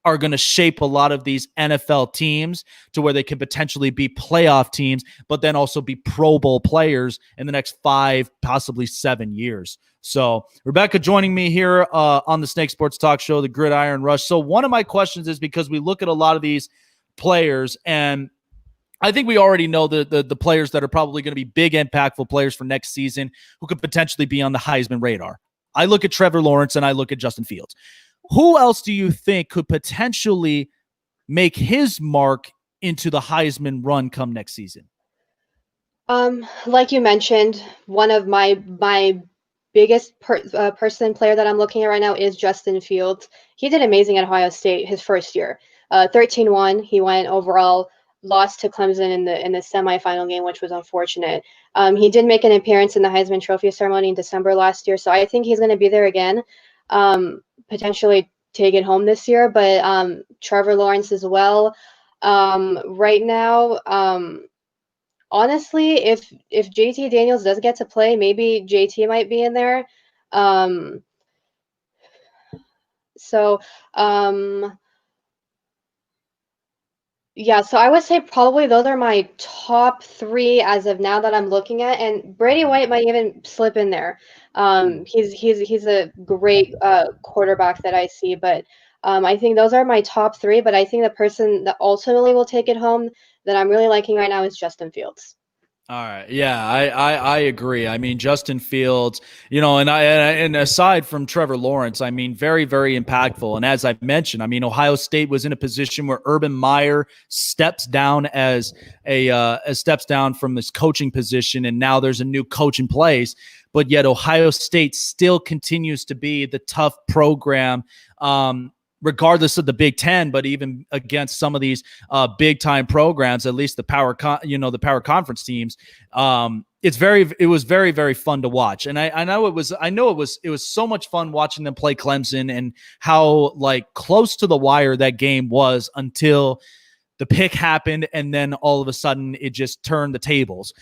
are going to shape a lot of these NFL teams to where they could potentially be playoff teams, but then also be Pro Bowl players in the next 5, possibly 7 years. So Rebecca joining me here on the Snake Sports Talk Show, the Gridiron Rush. So one of my questions is, because we look at a lot of these players, and I think we already know the players that are probably going to be big, impactful players for next season who could potentially be on the Heisman radar. I look at Trevor Lawrence and I look at Justin Fields. Who else do you think could potentially make his mark into the Heisman run come next season? Like you mentioned, one of my biggest person player that I'm looking at right now is Justin Fields. He did amazing at Ohio State his first year. 13-1, he went overall, lost to Clemson in the semifinal game, which was unfortunate. He did make an appearance in the Heisman Trophy ceremony in December last year, so I think he's going to be there again, potentially take it home this year. But Trevor Lawrence as well. Right now, honestly, if JT Daniels does get to play, maybe JT might be in there. So Yeah, so I would say probably those are my top 3 as of now that I'm looking at, and Brady White might even slip in there. He's a great quarterback that I see, but I think those are my top 3. But I think the person that ultimately will take it home that I'm really liking right now is Justin Fields. All right. Yeah, I agree. I mean, Justin Fields, and aside from Trevor Lawrence, I mean, very, very impactful. And as I mentioned, I mean, Ohio State was in a position where Urban Meyer steps down steps down from this coaching position, and now there's a new coach in place. But yet Ohio State still continues to be the tough program. Regardless of the Big Ten, but even against some of these big time programs, at least the power conference teams, it was very, very fun to watch. And I know it was so much fun watching them play Clemson and how like close to the wire that game was until the pick happened, and then all of a sudden it just turned the tables.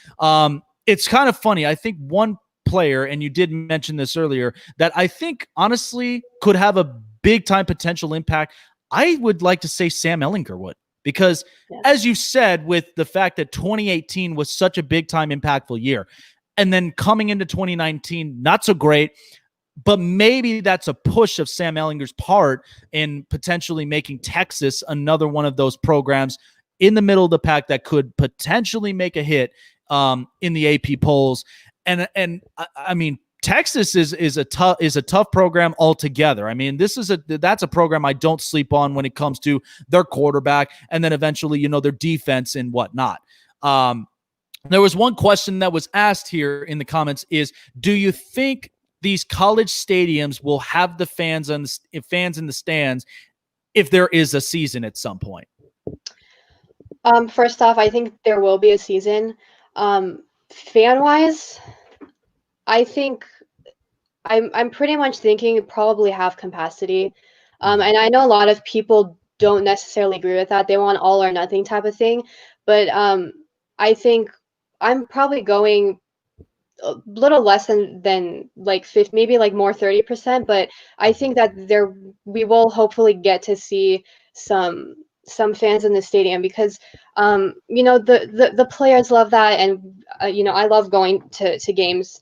It's kind of funny. I think one player, and you did mention this earlier, that I think honestly could have a big time potential impact. I would like to say Sam Ehlinger would, because as you said, with the fact that 2018 was such a big time impactful year, and then coming into 2019, not so great, but maybe that's a push of Sam Ehlinger's part in potentially making Texas another one of those programs in the middle of the pack that could potentially make a hit in the AP polls. And I mean, Texas is a tough program altogether. I mean, that's a program I don't sleep on when it comes to their quarterback, and then eventually, their defense and whatnot. There was one question that was asked here in the comments: is do you think these college stadiums will have the fans in the stands if there is a season at some point? First off, I think there will be a season. Fan wise, I think I'm pretty much thinking probably half capacity. And I know a lot of people don't necessarily agree with that. They want all or nothing type of thing. But I think I'm probably going a little less than like 50, maybe like more 30%. But I think that we will hopefully get to see some fans in the stadium, because the players love that, and I love going to games.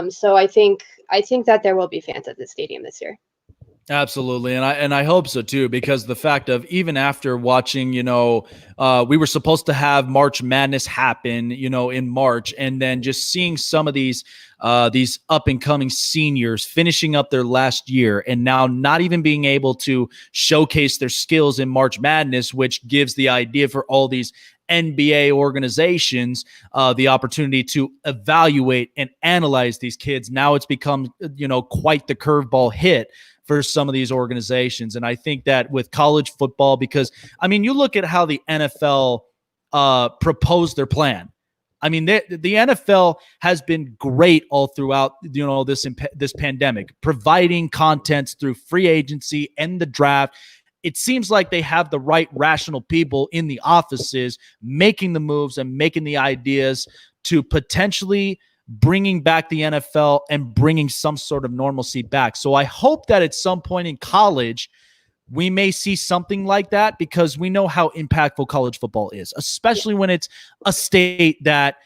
So I think that there will be fans at the stadium this year. Absolutely, and I hope so too, because the fact of even after watching, we were supposed to have March Madness happen, in March, and then just seeing some of these up and coming seniors finishing up their last year, and now not even being able to showcase their skills in March Madness, which gives the idea for all these NBA organizations the opportunity to evaluate and analyze these kids. Now it's become, quite the curveball hit for some of these organizations. And I think that with college football, because I mean, you look at how the NFL proposed their plan. I mean, the NFL has been great all throughout, this pandemic, providing content through free agency and the draft. It seems like they have the right rational people in the offices making the moves and making the ideas to potentially bringing back the NFL and bringing some sort of normalcy back. So I hope that at some point in college, we may see something like that, because we know how impactful college football is, especially when it's a state that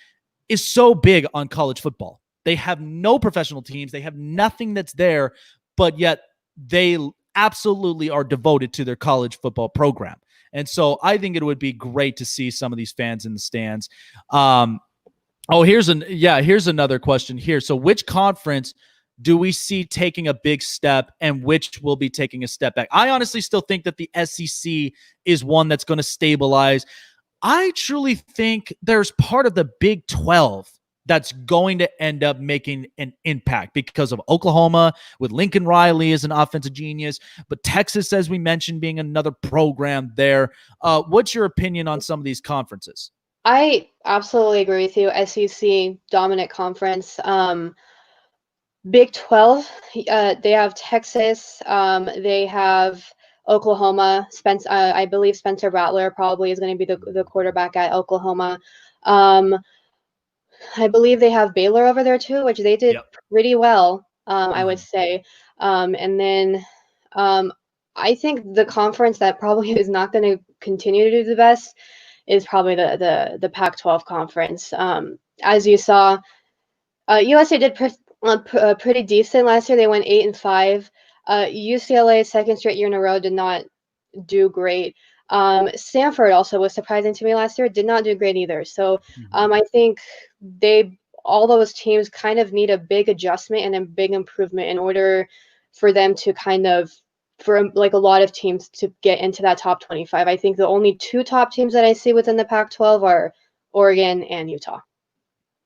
is so big on college football. They have no professional teams. They have nothing that's there, but yet they absolutely are devoted to their college football program. And so I think it would be great to see some of these fans in the stands. Here's another question here. So which conference do we see taking a big step, and which will be taking a step back? I honestly still think that the SEC is one that's going to stabilize. I truly think there's part of the Big 12 that's going to end up making an impact because of Oklahoma with Lincoln Riley as an offensive genius, but Texas, as we mentioned, being another program there. What's your opinion on some of these conferences? I absolutely agree with you. SEC dominant conference. Big 12, they have Texas. They have Oklahoma. I believe Spencer Rattler probably is going to be the quarterback at Oklahoma. I believe they have Baylor over there too, which they did pretty well, I would say. And then I think the conference that probably is not going to continue to do the best is probably the Pac-12 conference. As you saw, USC did pretty decent last year. They went 8-5. UCLA, second straight year in a row, did not do great. Stanford also was surprising to me last year. Did not do great either. So I think all those teams kind of need a big adjustment and a big improvement in order for them to for like a lot of teams to get into that top 25. I think the only two top teams that I see within the Pac-12 are Oregon and Utah.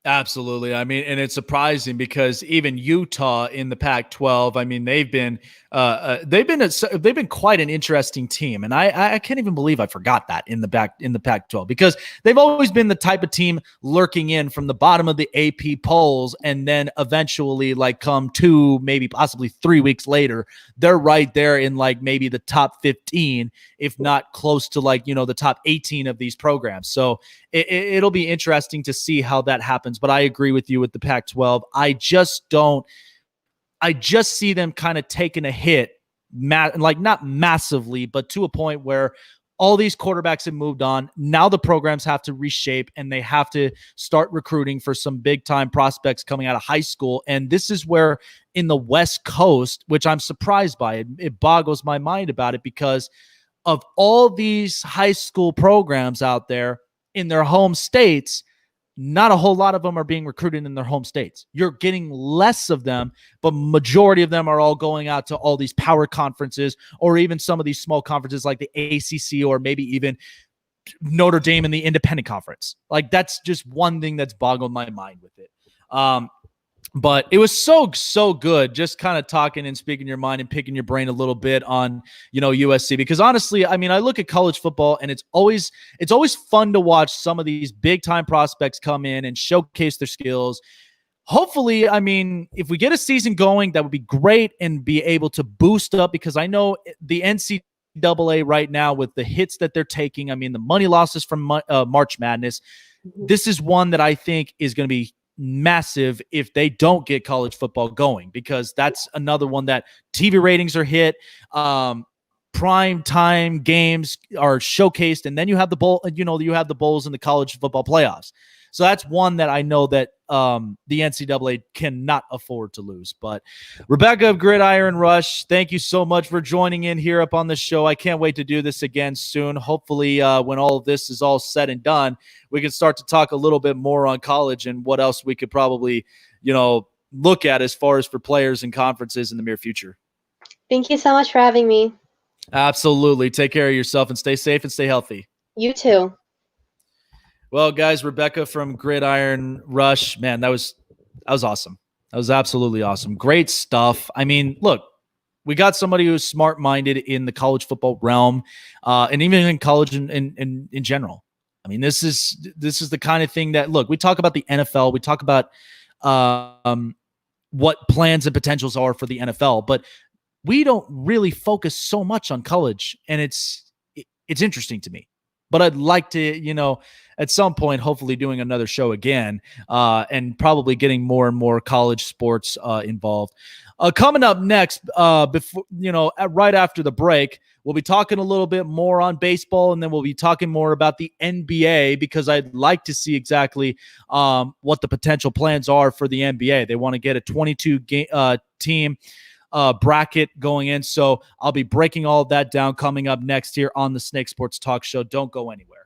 Absolutely. I mean, and it's surprising because even Utah in the Pac-12, I mean, they've been quite an interesting team, and I can't even believe I forgot that in the Pac-12, because they've always been the type of team lurking in from the bottom of the AP polls, and then eventually, like, come 2, maybe possibly 3 weeks later, they're right there in like maybe the top 15, if not close to like, the top 18 of these programs. So it'll be interesting to see how that happens. But I agree with you with the Pac-12. I just see them kind of taking a hit, like not massively, but to a point where all these quarterbacks have moved on. Now the programs have to reshape, and they have to start recruiting for some big time prospects coming out of high school. And this is where in the West Coast, which I'm surprised by, it boggles my mind about it, because of all these high school programs out there in their home states, not a whole lot of them are being recruited in their home states. You're getting less of them, but majority of them are all going out to all these power conferences, or even some of these small conferences like the ACC, or maybe even Notre Dame in the independent conference. Like, that's just one thing that's boggled my mind with it. But it was so good just kind of talking and speaking your mind and picking your brain a little bit on, USC, because honestly, I mean, I look at college football and it's always fun to watch some of these big time prospects come in and showcase their skills. Hopefully, I mean, if we get a season going, that would be great, and be able to boost up, because I know the NCAA right now, with the hits that they're taking, I mean, the money losses from March Madness, this is one that I think is going to be massive if they don't get college football going, because that's another one that TV ratings are hit. Prime time games are showcased, and then you have the bowl, you have the bowls in the college football playoffs. So that's one that I know that the NCAA cannot afford to lose. But Rebecca of Gridiron Rush, thank you so much for joining in here up on the show. I can't wait to do this again soon. Hopefully, when all of this is all said and done, we can start to talk a little bit more on college and what else we could probably, look at as far as for players and conferences in the near future. Thank you so much for having me. Absolutely. Take care of yourself and stay safe and stay healthy. You too. Well, guys, Rebecca from Gridiron Rush, man, that was awesome. That was absolutely awesome. Great stuff. I mean, look, we got somebody who's smart-minded in the college football realm, and even in college in general. I mean, this is the kind of thing that, look, we talk about the NFL, we talk about what plans and potentials are for the NFL, but we don't really focus so much on college, and it's interesting to me. But I'd like to, at some point, hopefully doing another show again, and probably getting more and more college sports involved. Coming up next, before right after the break, we'll be talking a little bit more on baseball, and then we'll be talking more about the NBA, because I'd like to see exactly what the potential plans are for the NBA. They want to get a 22 team bracket going in. So I'll be breaking all of that down coming up next here on the Snake Sports Talk Show. Don't go anywhere.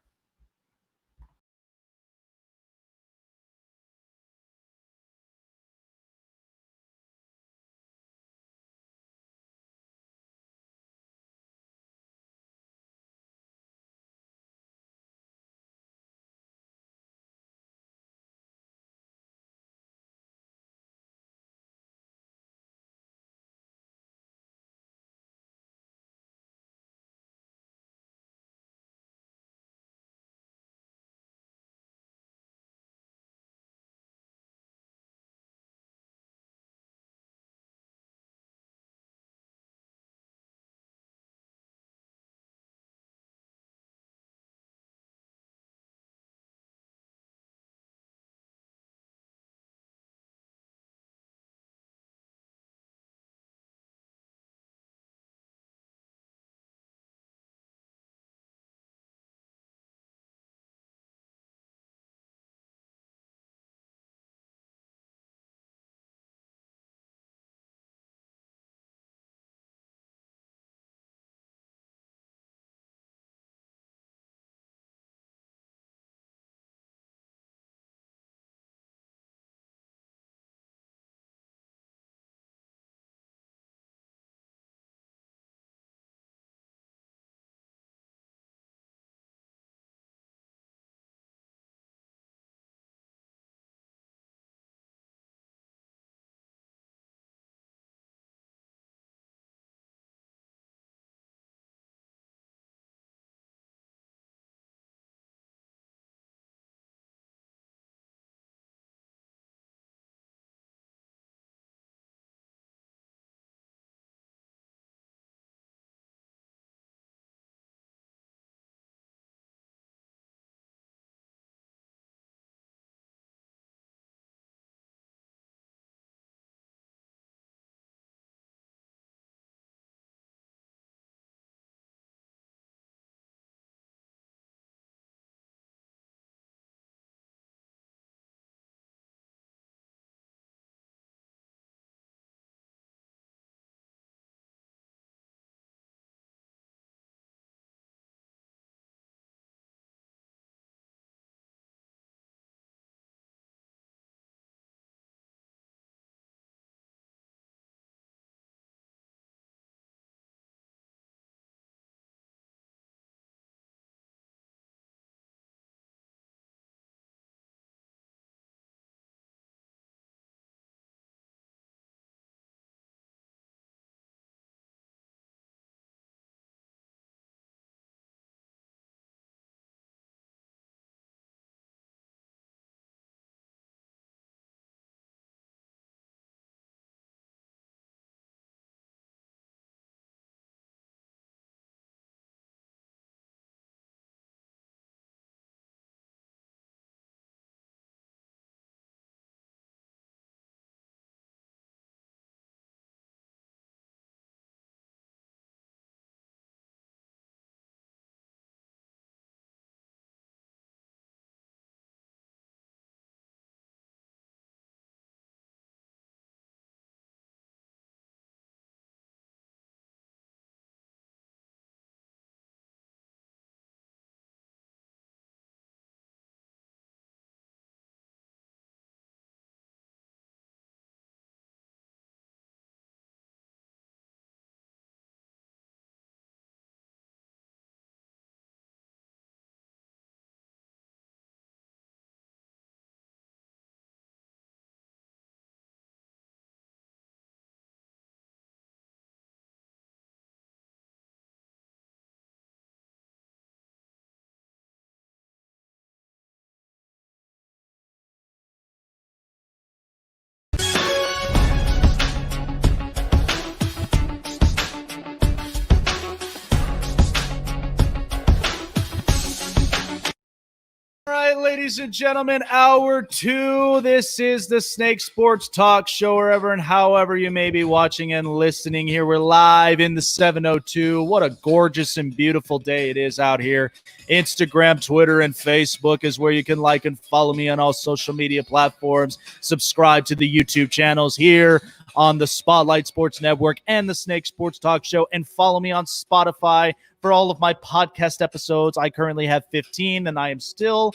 right, ladies and gentlemen, hour 2. This is the Snake Sports Talk Show, wherever and however you may be watching and listening here. We're live in the 702. What a gorgeous and beautiful day it is out here. Instagram, Twitter, and Facebook is where you can like and follow me on all social media platforms. Subscribe to the YouTube channels here on the Spotlight Sports Network and the Snake Sports Talk Show, and follow me on Spotify for all of my podcast episodes. I currently have 15, and I am still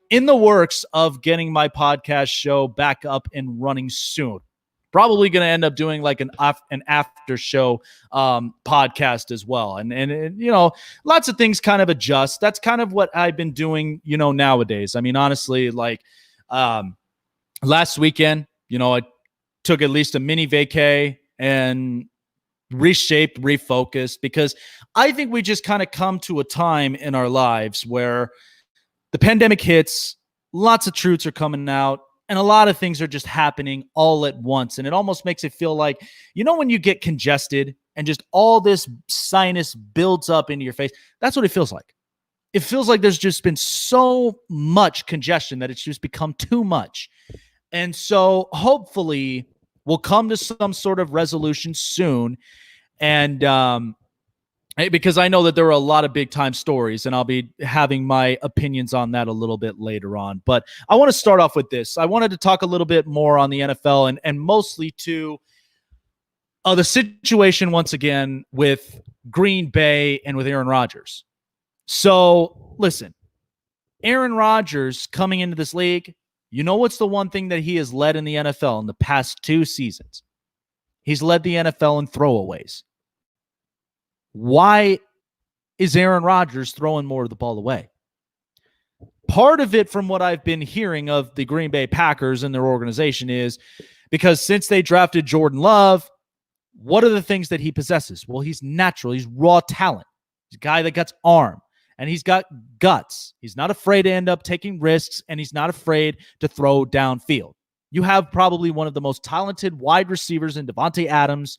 in the works of getting my podcast show back up and running soon. Probably going to end up doing like an after show podcast as well. And, you know, lots of things kind of adjust. That's kind of what I've been doing, you know, nowadays. I mean, honestly, like last weekend, you know, I took at least a mini vacay and reshaped, refocused, because I think we just kind of come to a time in our lives where the pandemic hits, lots of truths are coming out, and a lot of things are just happening all at once. And it almost makes it feel like, you know, when you get congested and just all this sinus builds up into your face, that's what it feels like. It feels like there's just been so much congestion that it's just become too much. And so hopefully we'll come to some sort of resolution soon. And because I know that there are a lot of big time stories, and I'll be having my opinions on that a little bit later on. But I want to start off with this. I wanted to talk a little bit more on the NFL and mostly to the situation once again with Green Bay and with Aaron Rodgers. So listen, Aaron Rodgers coming into this league, you know what's the one thing that he has led in the NFL in the past 2 seasons? He's led the NFL in throwaways. Why is Aaron Rodgers throwing more of the ball away? Part of it, from what I've been hearing of the Green Bay Packers and their organization, is because since they drafted Jordan Love, what are the things that he possesses? Well, he's natural. He's raw talent. He's a guy that got arm, and he's got guts. He's not afraid to end up taking risks, and he's not afraid to throw downfield. You have probably one of the most talented wide receivers in Davante Adams,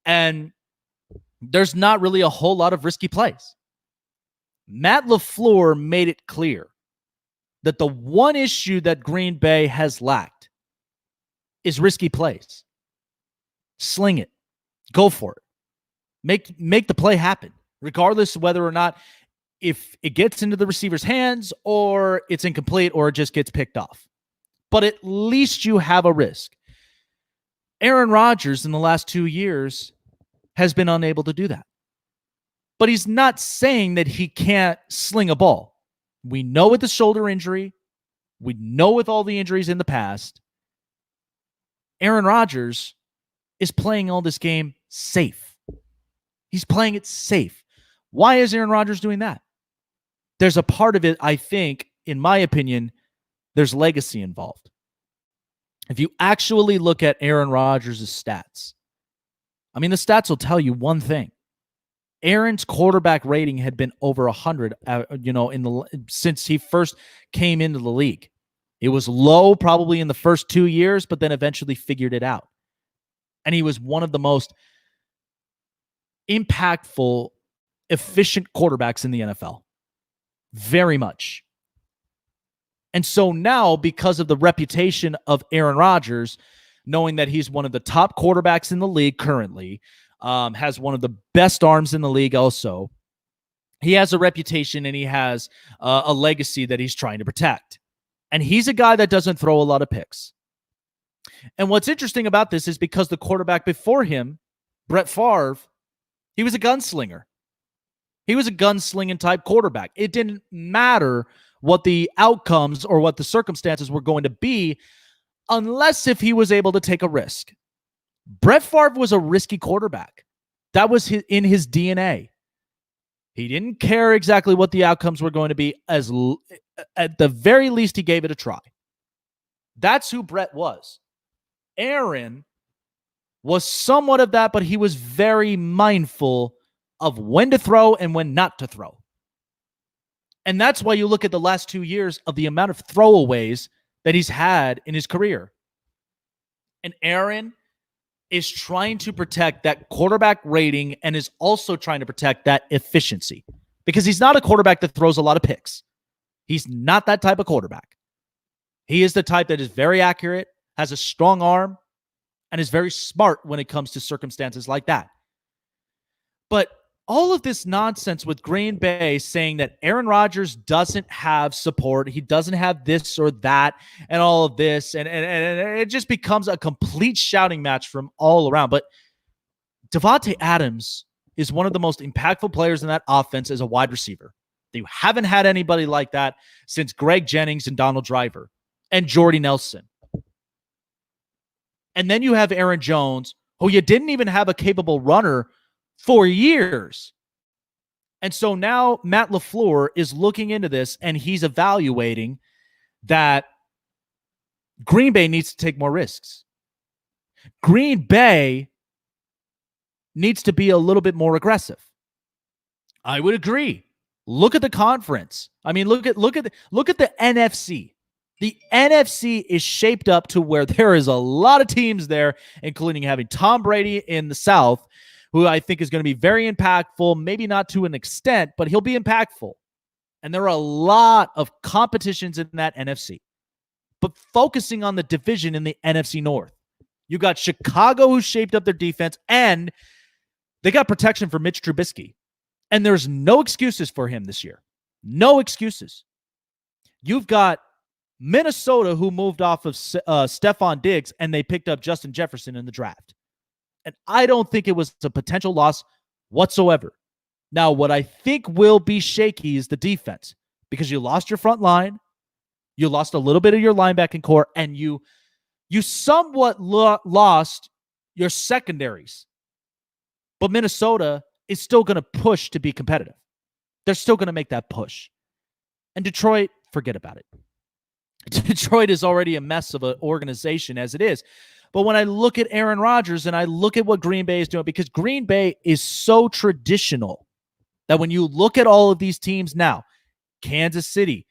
and there's not really a whole lot of risky plays. Matt LaFleur made it clear that the one issue that Green Bay has lacked is risky plays. Sling it. Go for it. Make the play happen, regardless of whether or not if it gets into the receiver's hands or it's incomplete or it just gets picked off. But at least you have a risk. Aaron Rodgers in the last 2 years has been unable to do that. But he's not saying that he can't sling a ball. We know with the shoulder injury, we know with all the injuries in the past, Aaron Rodgers is playing all this game safe. He's playing it safe. Why is Aaron Rodgers doing that? There's a part of it, I think, in my opinion, there's legacy involved. If you actually look at Aaron Rodgers' stats, I mean, the stats will tell you one thing. Aaron's quarterback rating had been over 100, since he first came into the league. It was low probably in the first 2 years, but then eventually figured it out. And he was one of the most impactful, efficient quarterbacks in the NFL. Very much. And so now, because of the reputation of Aaron Rodgers, knowing that he's one of the top quarterbacks in the league currently, has one of the best arms in the league also, he has a reputation and he has a legacy that he's trying to protect. And he's a guy that doesn't throw a lot of picks. And what's interesting about this is because the quarterback before him, Brett Favre, he was a gunslinger. He was a gunslinging type quarterback. It didn't matter what the outcomes or what the circumstances were going to be, unless if he was able to take a risk. Brett Favre was a risky quarterback. That was in his DNA. He didn't care exactly what the outcomes were going to be. At the very least, he gave it a try. That's who Brett was. Aaron was somewhat of that, but he was very mindful of when to throw and when not to throw. And that's why you look at the last 2 years of the amount of throwaways that he's had in his career. And Aaron is trying to protect that quarterback rating and is also trying to protect that efficiency, because he's not a quarterback that throws a lot of picks. He's not that type of quarterback. He is the type that is very accurate, has a strong arm, and is very smart when it comes to circumstances like that. But all of this nonsense with Green Bay saying that Aaron Rodgers doesn't have support, he doesn't have this or that, and all of this, and it just becomes a complete shouting match from all around. But Davante Adams is one of the most impactful players in that offense as a wide receiver. You haven't had anybody like that since Greg Jennings and Donald Driver and Jordy Nelson. And then you have Aaron Jones, who you didn't even have a capable runner for years. And so now Matt LaFleur is looking into this, and he's evaluating that Green Bay needs to take more risks. Green Bay needs to be a little bit more aggressive. I would agree. Look at the conference. I mean, look at the NFC. The NFC is shaped up to where there is a lot of teams there, including having Tom Brady in the South, who I think is going to be very impactful, maybe not to an extent, but he'll be impactful. And there are a lot of competitions in that NFC. But focusing on the division in the NFC North, you got Chicago, who shaped up their defense, and they got protection for Mitch Trubisky. And there's no excuses for him this year. No excuses. You've got Minnesota, who moved off of Stephon Diggs, and they picked up Justin Jefferson in the draft. And I don't think it was a potential loss whatsoever. Now, what I think will be shaky is the defense, because you lost your front line, you lost a little bit of your linebacking core, and you somewhat lost your secondaries. But Minnesota is still going to push to be competitive. They're still going to make that push. And Detroit, forget about it. Detroit is already a mess of an organization as it is. But when I look at Aaron Rodgers and I look at what Green Bay is doing, because Green Bay is so traditional that when you look at all of these teams now, Kansas City,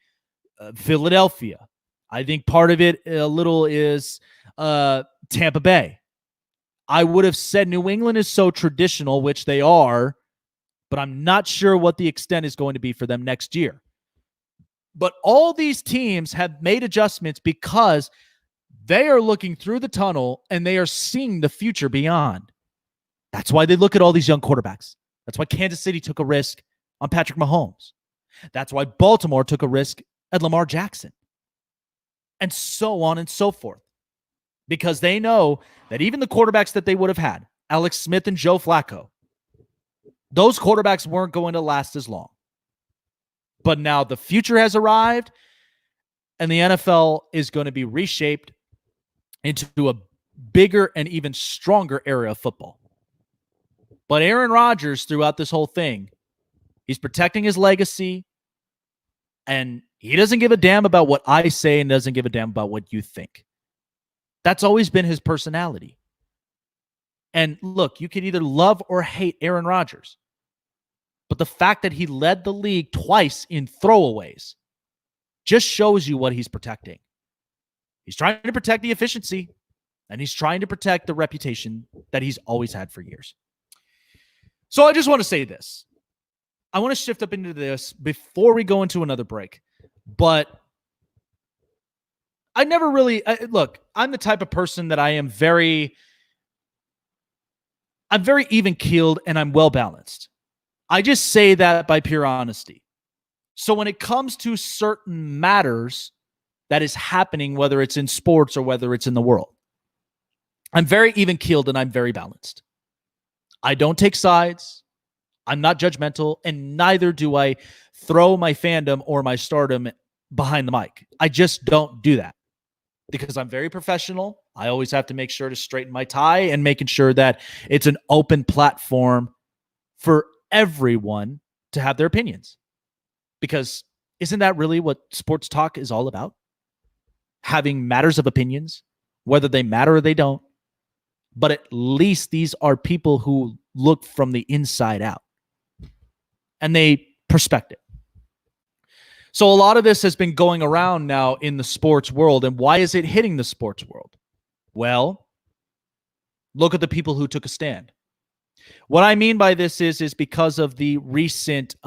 Philadelphia, I think part of it a little is Tampa Bay. I would have said New England is so traditional, which they are, but I'm not sure what the extent is going to be for them next year. But all these teams have made adjustments because they are looking through the tunnel and they are seeing the future beyond. That's why they look at all these young quarterbacks. That's why Kansas City took a risk on Patrick Mahomes. That's why Baltimore took a risk at Lamar Jackson. And so on and so forth. Because they know that even the quarterbacks that they would have had, Alex Smith and Joe Flacco, those quarterbacks weren't going to last as long. But now the future has arrived, and the NFL is going to be reshaped into a bigger and even stronger era of football. But Aaron Rodgers, throughout this whole thing, he's protecting his legacy, and he doesn't give a damn about what I say and doesn't give a damn about what you think. That's always been his personality. And look, you can either love or hate Aaron Rodgers. But the fact that he led the league twice in throwaways just shows you what he's protecting. He's trying to protect the efficiency, and he's trying to protect the reputation that he's always had for years. So I just want to say this. I want to shift up into this before we go into another break. But I never really, look, I'm the type of person that I'm very even-keeled and I'm well-balanced. I just say that by pure honesty. So when it comes to certain matters that is happening, whether it's in sports or whether it's in the world, I'm very even-keeled and I'm very balanced. I don't take sides. I'm not judgmental, and neither do I throw my fandom or my stardom behind the mic. I just don't do that because I'm very professional. I always have to make sure to straighten my tie and making sure that it's an open platform for everyone to have their opinions. Because isn't that really what sports talk is all about? Having matters of opinions, whether they matter or they don't. But at least these are people who look from the inside out. And they perspective. So a lot of this has been going around now in the sports world. And why is it hitting the sports world? Well, look at the people who took a stand. What I mean by this is because of the recent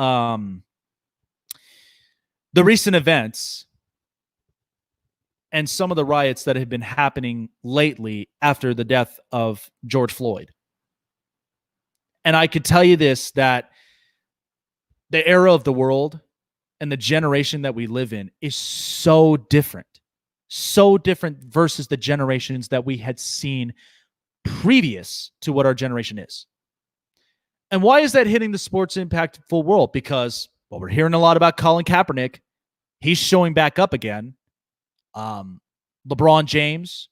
the recent events and some of the riots that have been happening lately after the death of George Floyd. And I could tell you this, that the era of the world and the generation that we live in is so different versus the generations that we had seen previous to what our generation is. And why is that hitting the sports impactful world? Because, well, we're hearing a lot about Colin Kaepernick. He's showing back up again. LeBron James,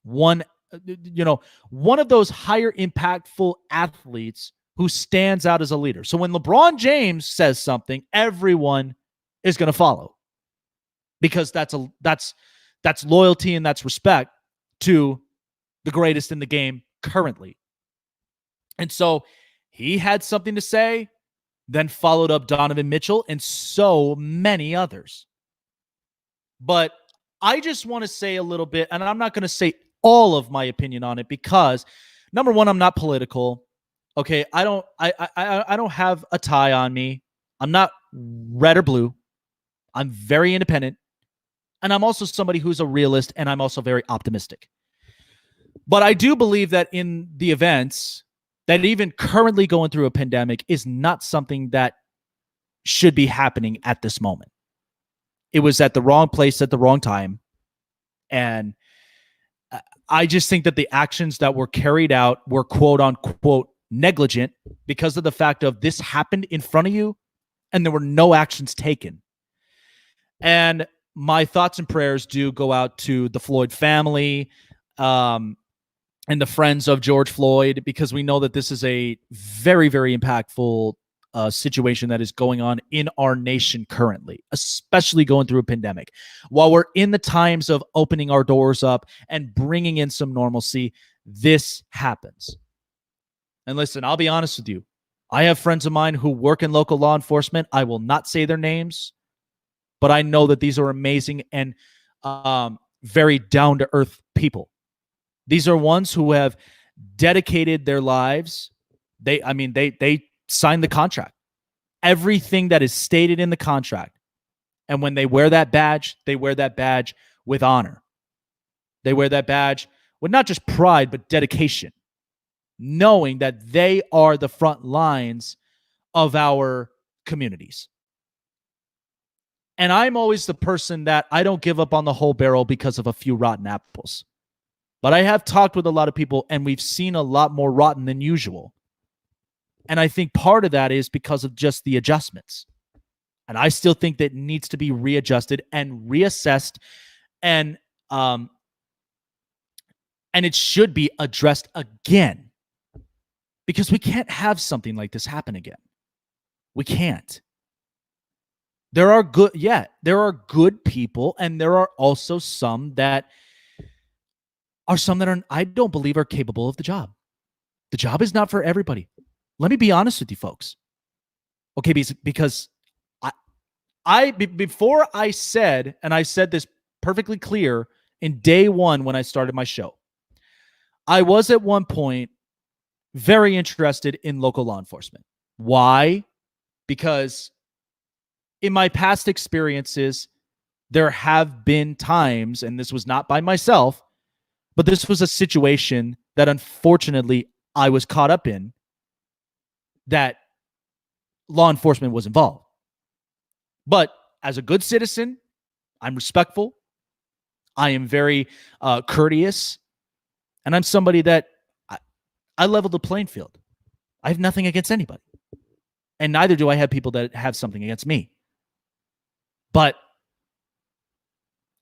one of those higher impactful athletes who stands out as a leader. So when LeBron James says something, everyone is going to follow, because that's loyalty and that's respect to the greatest in the game currently. And so he had something to say, then followed up Donovan Mitchell and so many others. But I just want to say a little bit, and I'm not going to say all of my opinion on it, because number one, I'm not political. Okay, I don't have a tie on me. I'm not red or blue. I'm very independent, and I'm also somebody who's a realist, and I'm also very optimistic. But I do believe that in the events that even currently going through a pandemic is not something that should be happening at this moment. It was at the wrong place at the wrong time. And I just think that the actions that were carried out were quote unquote negligent because of the fact of this happened in front of you and there were no actions taken. And my thoughts and prayers do go out to the Floyd family, and the friends of George Floyd, because we know that this is a very, very impactful situation that is going on in our nation currently, especially going through a pandemic. While we're in the times of opening our doors up and bringing in some normalcy, this happens. And listen, I'll be honest with you. I have friends of mine who work in local law enforcement. I will not say their names, but I know that these are amazing and very down-to-earth people. These are ones who have dedicated their lives. They signed the contract. Everything that is stated in the contract. And when they wear that badge with honor. They wear that badge with not just pride, but dedication, knowing that they are the front lines of our communities. And I'm always the person that I don't give up on the whole barrel because of a few rotten apples. But I have talked with a lot of people, and we've seen a lot more rotten than usual. And I think part of that is because of just the adjustments. And I still think that needs to be readjusted and reassessed, and it should be addressed again, because we can't have something like this happen again. We can't. There are good people, and there are also some that I don't believe are capable of the job. The job is not for everybody. Let me be honest with you folks. Okay, because before I said, and I said this perfectly clear in day one when I started my show, I was at one point very interested in local law enforcement. Why? Because in my past experiences, there have been times, and this was not by myself, but this was a situation that unfortunately I was caught up in, that law enforcement was involved. But as a good citizen, I'm respectful. I am very courteous. And I'm somebody that I level the playing field. I have nothing against anybody. And neither do I have people that have something against me. But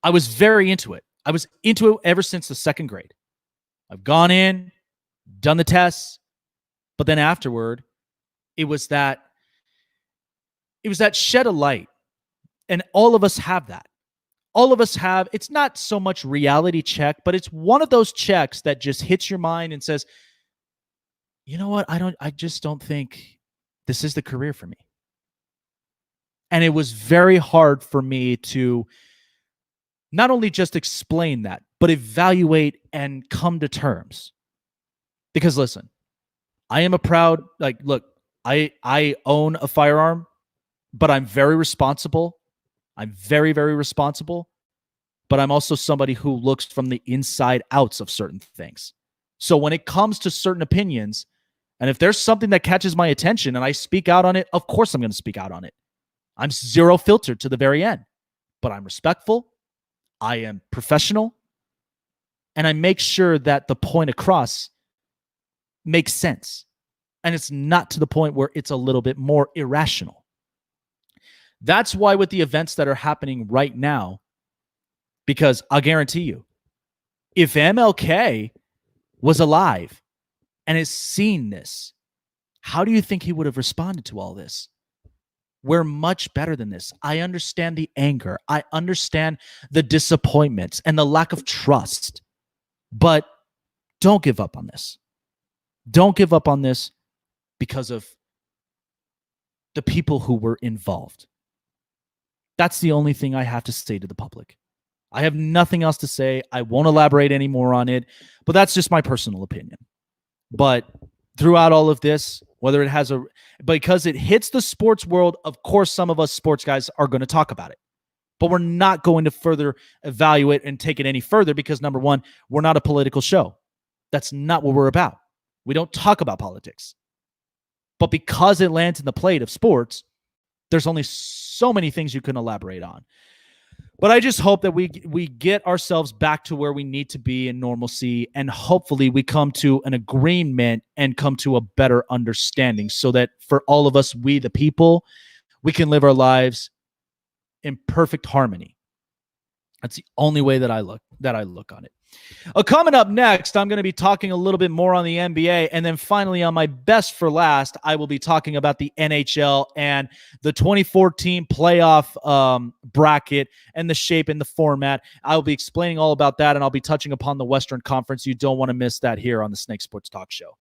I was very into it. I was into it ever since the second grade. I've gone in, done the tests, but then afterward, it was that shed of light. And all of us have that. All of us have, it's not so much reality check, but it's one of those checks that just hits your mind and says, you know what? I just don't think this is the career for me. And it was very hard for me to not only just explain that, but evaluate and come to terms. Because listen, I am a proud, look, I own a firearm, but I'm very responsible. I'm very, very responsible, but I'm also somebody who looks from the inside outs of certain things. So when it comes to certain opinions, and if there's something that catches my attention and I speak out on it, of course I'm going to speak out on it. I'm zero filtered to the very end, but I'm respectful. I am professional. And I make sure that the point across makes sense. And it's not to the point where it's a little bit more irrational. That's why with the events that are happening right now, because I'll guarantee you, if MLK was alive and has seen this, how do you think he would have responded to all this? We're much better than this. I understand the anger. I understand the disappointments and the lack of trust. But don't give up on this. Don't give up on this because of the people who were involved. That's the only thing I have to say to the public. I have nothing else to say. I won't elaborate any more on it, but that's just my personal opinion. But throughout all of this, whether it has because it hits the sports world, of course, some of us sports guys are going to talk about it. But we're not going to further evaluate and take it any further because, number one, we're not a political show. That's not what we're about. We don't talk about politics. But because it lands in the plate of sports, there's only so many things you can elaborate on. But I just hope that we get ourselves back to where we need to be in normalcy, and hopefully we come to an agreement and come to a better understanding so that for all of us, we the people, we can live our lives in perfect harmony. That's the only way that I look on it. Coming up next, I'm going to be talking a little bit more on the NBA. And then finally, on my best for last, I will be talking about the NHL and the 2014 playoff bracket and the shape and the format. I will be explaining all about that, and I'll be touching upon the Western Conference. You don't want to miss that here on the Snake Sports Talk Show.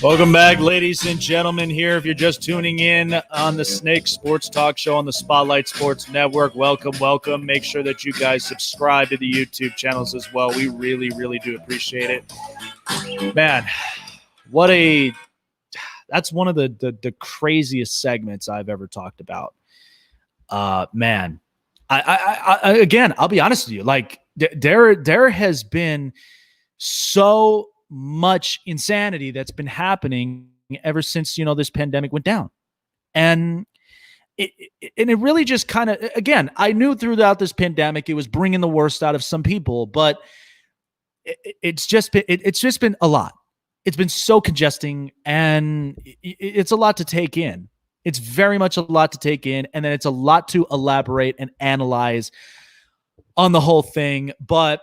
Welcome back, ladies and gentlemen. Here, if you're just tuning in on the Snake Sports Talk Show on the Spotlight Sports Network, welcome. Make sure that you guys subscribe to the YouTube channels as well. We really, really do appreciate it. Man, that's one of the craziest segments I've ever talked about. Man, I again, I'll be honest with you. Like there has been so much insanity that's been happening ever since, this pandemic went down. And it really just kind of, again, I knew throughout this pandemic, it was bringing the worst out of some people, but it's just been a lot. It's been so congesting, and it's a lot to take in. It's very much a lot to take in. And then it's a lot to elaborate and analyze on the whole thing. But,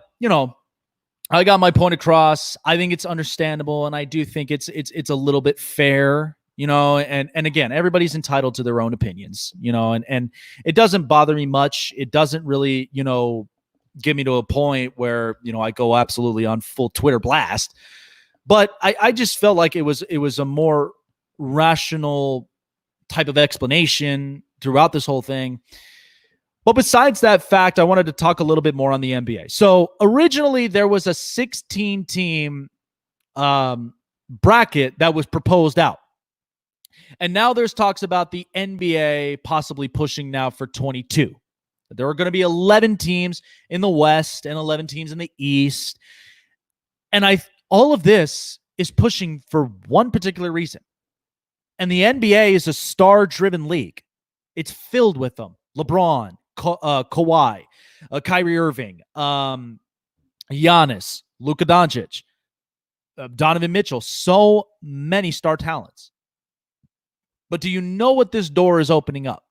I got my point across. I think it's understandable, and I do think it's a little bit fair, and again, everybody's entitled to their own opinions, and it doesn't bother me much. It doesn't really, get me to a point where, I go absolutely on full Twitter blast. But I just felt like it was a more rational type of explanation throughout this whole thing. But besides that fact, I wanted to talk a little bit more on the NBA. So originally there was a 16-team bracket that was proposed out. And now there's talks about the NBA possibly pushing now for 22. There are going to be 11 teams in the West and 11 teams in the East. And all of this is pushing for one particular reason. And the NBA is a star-driven league. It's filled with them. LeBron, Kawhi, Kyrie Irving, Giannis, Luka Doncic, Donovan Mitchell, so many star talents. But do you know what this door is opening up?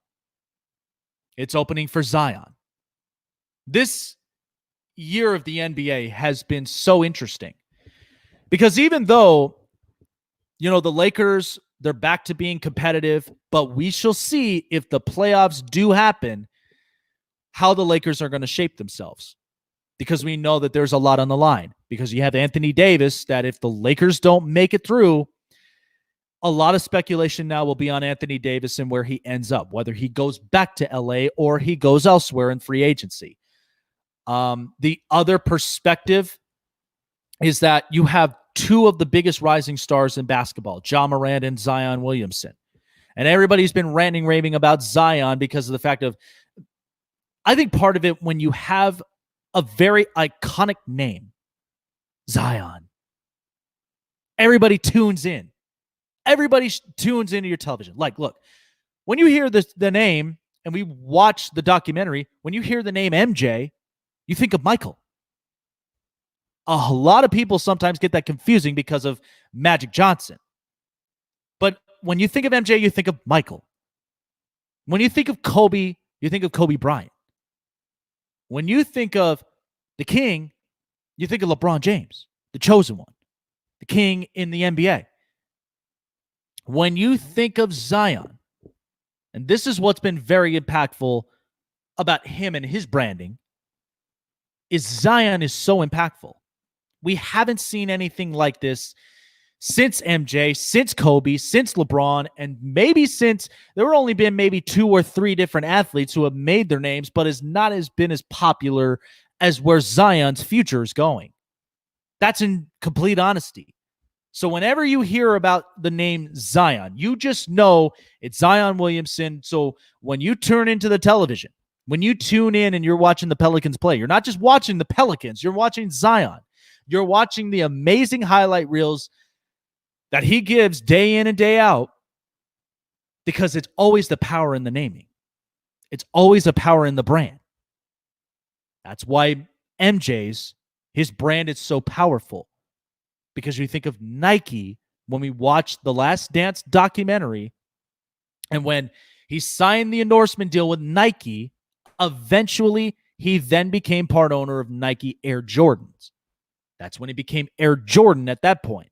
It's opening for Zion. This year of the NBA has been so interesting because even though, the Lakers, they're back to being competitive, but we shall see if the playoffs do happen, how the Lakers are going to shape themselves, because we know that there's a lot on the line, because you have Anthony Davis, that if the Lakers don't make it through, a lot of speculation now will be on Anthony Davis and where he ends up, whether he goes back to LA or he goes elsewhere in free agency. The other perspective is that you have two of the biggest rising stars in basketball, Ja Morant and Zion Williamson. And everybody's been ranting, raving about Zion because of the fact of, I think part of it, when you have a very iconic name, Zion, everybody tunes in. Everybody tunes into your television. Like, look, when you hear the name, and we watch the documentary, when you hear the name MJ, you think of Michael. A lot of people sometimes get that confusing because of Magic Johnson. But when you think of MJ, you think of Michael. When you think of Kobe, you think of Kobe Bryant. When you think of the King, you think of LeBron James, the chosen one, the King in the NBA. When you think of Zion, and this is what's been very impactful about him and his branding, is Zion is so impactful. We haven't seen anything like this since MJ, since Kobe, since LeBron, and maybe since there were only been maybe 2 or 3 different athletes who have made their names, but has not been as popular as where Zion's future is going. That's in complete honesty. So whenever you hear about the name Zion, you just know it's Zion Williamson. So when you turn into the television, when you tune in and you're watching the Pelicans play, you're not just watching the Pelicans, you're watching Zion. You're watching the amazing highlight reels that he gives day in and day out, because it's always the power in the naming. It's always a power in the brand. That's why his brand is so powerful, because you think of Nike when we watched the Last Dance documentary, and when he signed the endorsement deal with Nike, eventually he then became part owner of Nike Air Jordans. That's when he became Air Jordan at that point.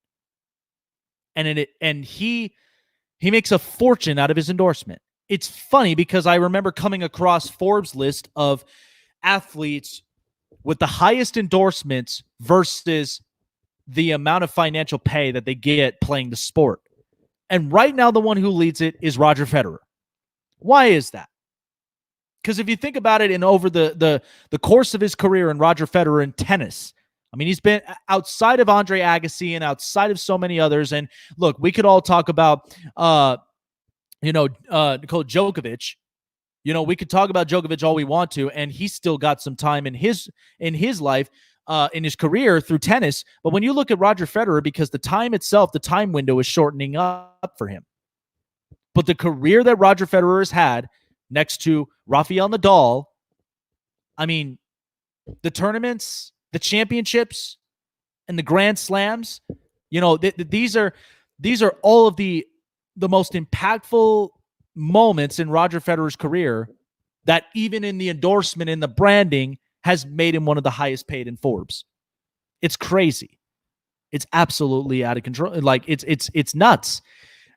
And he makes a fortune out of his endorsement. It's funny because I remember coming across Forbes' list of athletes with the highest endorsements versus the amount of financial pay that they get playing the sport. And right now, the one who leads it is Roger Federer. Why is that? Because if you think about it, and over the course of his career in Roger Federer in tennis, I mean, he's been outside of Andre Agassi and outside of so many others. And look, we could all talk about, Nikola Djokovic. We could talk about Djokovic all we want to, and he's still got some time in his life, in his career through tennis. But when you look at Roger Federer, because the time itself, the time window is shortening up for him. But the career that Roger Federer has had next to Rafael Nadal, I mean, the tournaments, the championships, and the Grand Slams, these are all of the most impactful moments in Roger Federer's career that even in the endorsement and the branding has made him one of the highest paid in Forbes. It's crazy. It's absolutely out of control. Like it's nuts.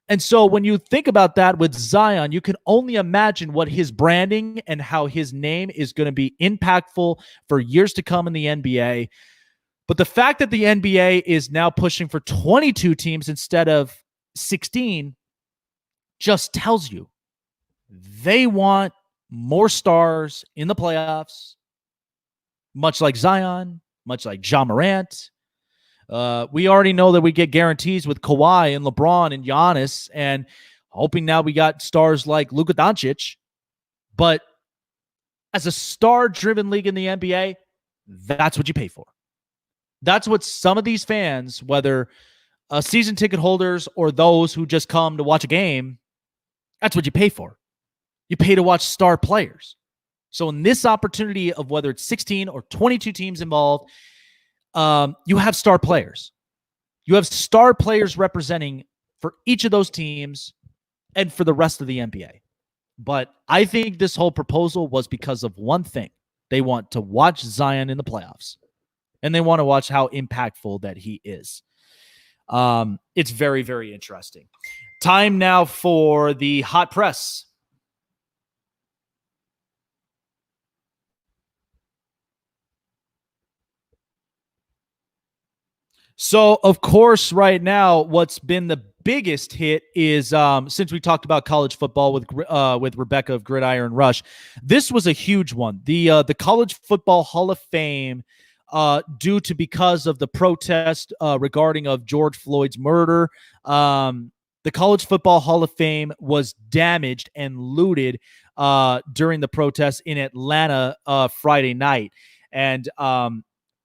And so when you think about that with Zion, you can only imagine what his branding and how his name is going to be impactful for years to come in the NBA. But the fact that the NBA is now pushing for 22 teams instead of 16 just tells you they want more stars in the playoffs, much like Zion, much like Ja Morant. We already know that we get guarantees with Kawhi and LeBron and Giannis, and hoping now we got stars like Luka Doncic. But as a star-driven league in the NBA, that's what you pay for. That's what some of these fans, whether season ticket holders or those who just come to watch a game, that's what you pay for. You pay to watch star players. So in this opportunity of whether it's 16 or 22 teams involved, you have star players. You have star players representing for each of those teams and for the rest of the NBA. But I think this whole proposal was because of one thing. They want to watch Zion in the playoffs, and they want to watch how impactful that he is. It's very, very interesting. Time now for the hot press. So, of course, right now, what's been the biggest hit is since we talked about college football with Rebecca of Gridiron Rush, this was a huge one. The College Football Hall of Fame, because of the protest regarding of George Floyd's murder, the College Football Hall of Fame was damaged and looted during the protest in Atlanta Friday night, and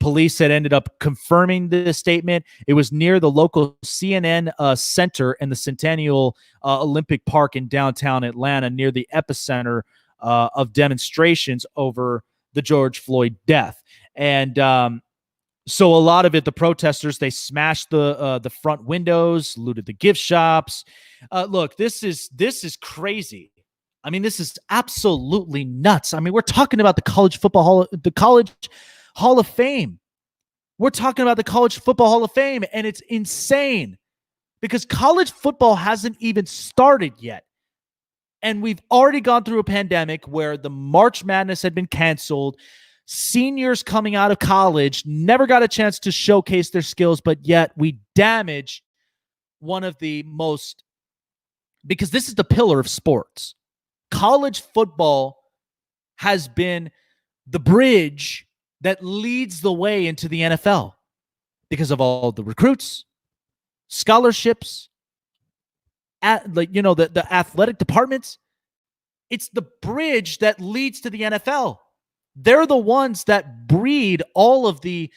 police had ended up confirming this statement. It was near the local CNN Center in the Centennial Olympic Park in downtown Atlanta, near the epicenter of demonstrations over the George Floyd death. And so a lot of it, the protesters, they smashed the front windows, looted the gift shops. Look, this is crazy. I mean, this is absolutely nuts. I mean, we're talking about the College Hall of Fame. We're talking about the College Football Hall of Fame, and it's insane because college football hasn't even started yet. And we've already gone through a pandemic where the March Madness had been canceled. Seniors coming out of college never got a chance to showcase their skills, but yet we damage one of the most, because this is the pillar of sports. College football has been the bridge that leads the way into the NFL because of all the recruits, scholarships, the athletic departments. It's the bridge that leads to the NFL. They're the ones that breed all of the